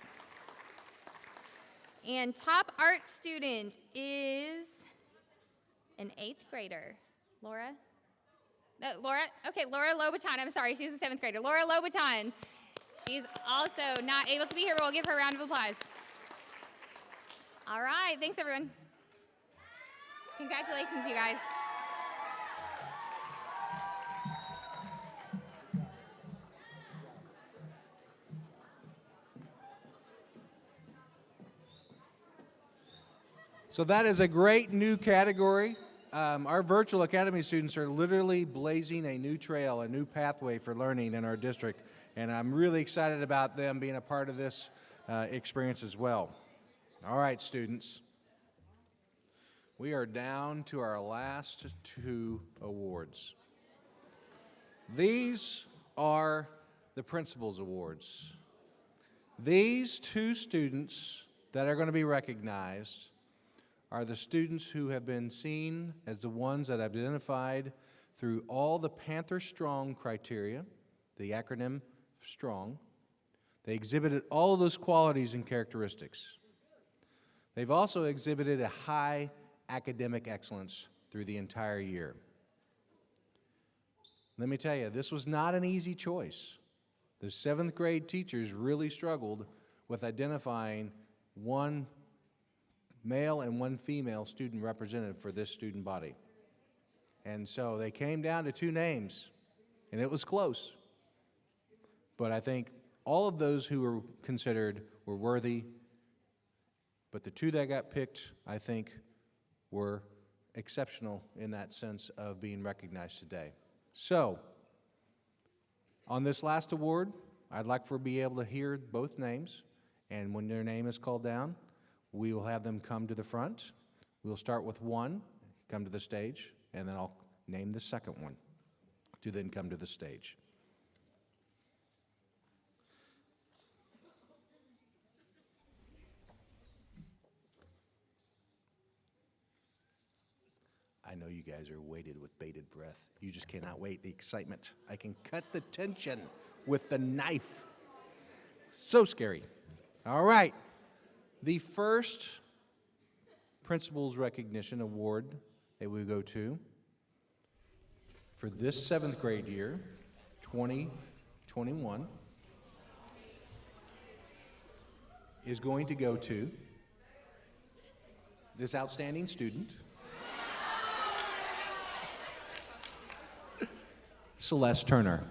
And top art student is an 8th grader. Laura? No, Laura? Okay, Laura Lobaton. I'm sorry, she's a 7th grader. Laura Lobaton. She's also not able to be here, but we'll give her a round of applause. All right, thanks everyone. Congratulations, you guys. So that is a great new category. Our virtual academy students are literally blazing a new trail, a new pathway for learning in our district, and I'm really excited about them being a part of this experience as well. All right, students. We are down to our last 2 awards. These are the Principal's Awards. These 2 students that are going to be recognized are the students who have been seen as the ones that I've identified through all the Panther Strong criteria, the acronym STRONG. They exhibited all of those qualities and characteristics. They've also exhibited a high academic excellence through the entire year. Let me tell you, this was not an easy choice. The 7th grade teachers really struggled with identifying one male and one female student representative for this student body. And so they came down to 2 names, and it was close. But I think all of those who were considered were worthy, but the 2 that got picked, I think, were exceptional in that sense of being recognized today. So, on this last award, I'd like for be able to hear both names, and when their name is called down, we will have them come to the front. We'll start with one, come to the stage, and then I'll name the second one to then come to the stage. I know you guys are waited with bated breath. You just cannot wait. The excitement. I can cut the tension with the knife. So scary. All right. The first Principal's Recognition Award that we go to for this 7th grade year, 2021, is going to go to this outstanding student, Celeste Turner.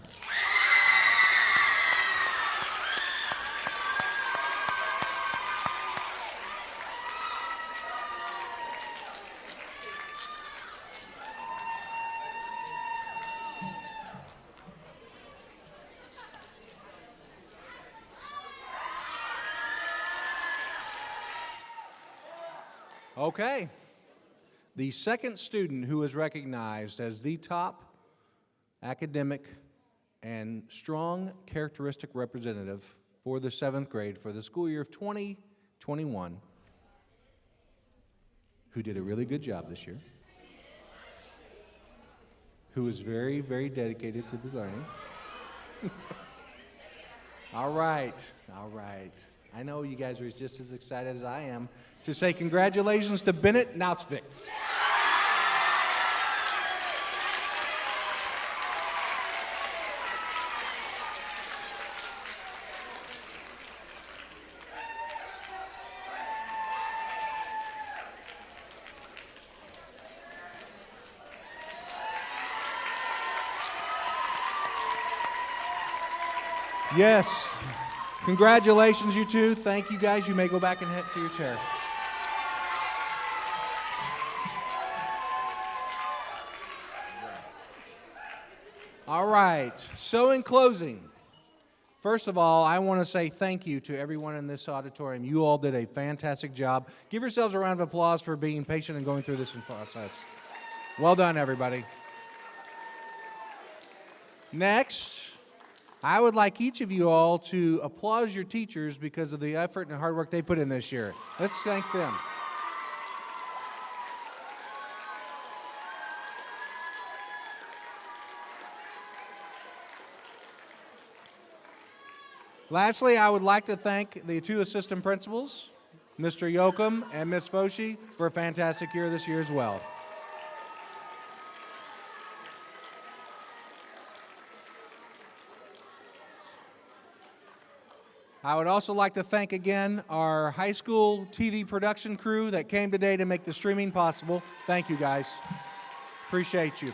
Okay. The second student who is recognized as the top academic and strong characteristic representative for the 7th grade for the school year of 2021, who did a really good job this year, who is very, very dedicated to the learning. All right. I know you guys are just as excited as I am to say congratulations to Bennett Nausvik. Yes. Congratulations, you two. Thank you, guys. You may go back and head to your chair. All right. So in closing, first of all, I want to say thank you to everyone in this auditorium. You all did a fantastic job. Give yourselves a round of applause for being patient and going through this process. Well done, everybody. Next, I would like each of you all to applaud your teachers because of the effort and hard work they put in this year. Let's thank them. Lastly, I would like to thank the two assistant principals, Mr. Yoakum and Ms. Foshi, for a fantastic year this year as well. I would also like to thank again our high school TV production crew that came today to make the streaming possible. Thank you, guys. Appreciate you.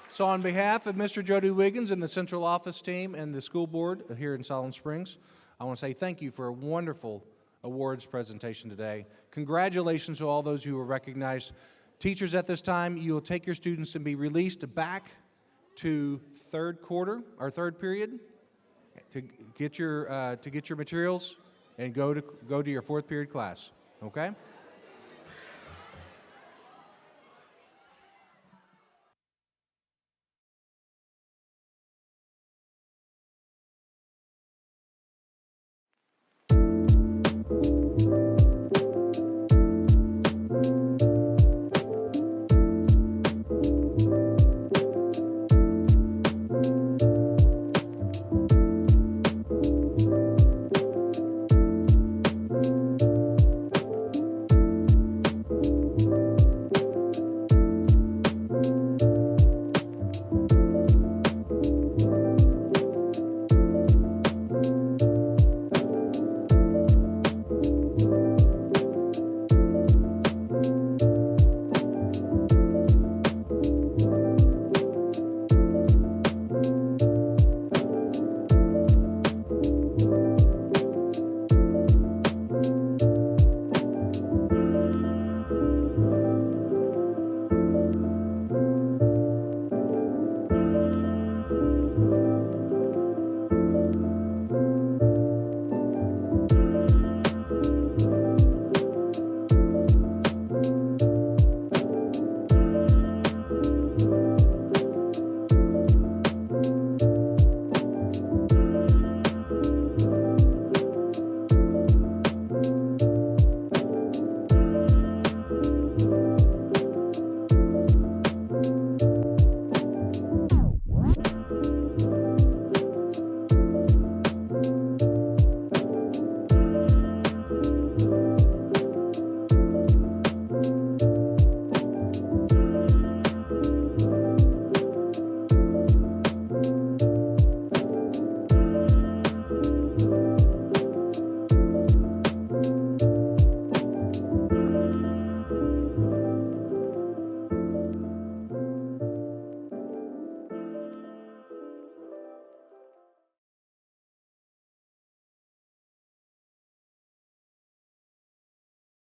So on behalf of Mr. Jody Wiggins and the central office team and the school board here in Solid Springs, I want to say thank you for a wonderful awards presentation today. Congratulations to all those who were recognized. Teachers, at this time, you will take your students and be released back to third period to get your materials and go to your fourth period class. Okay?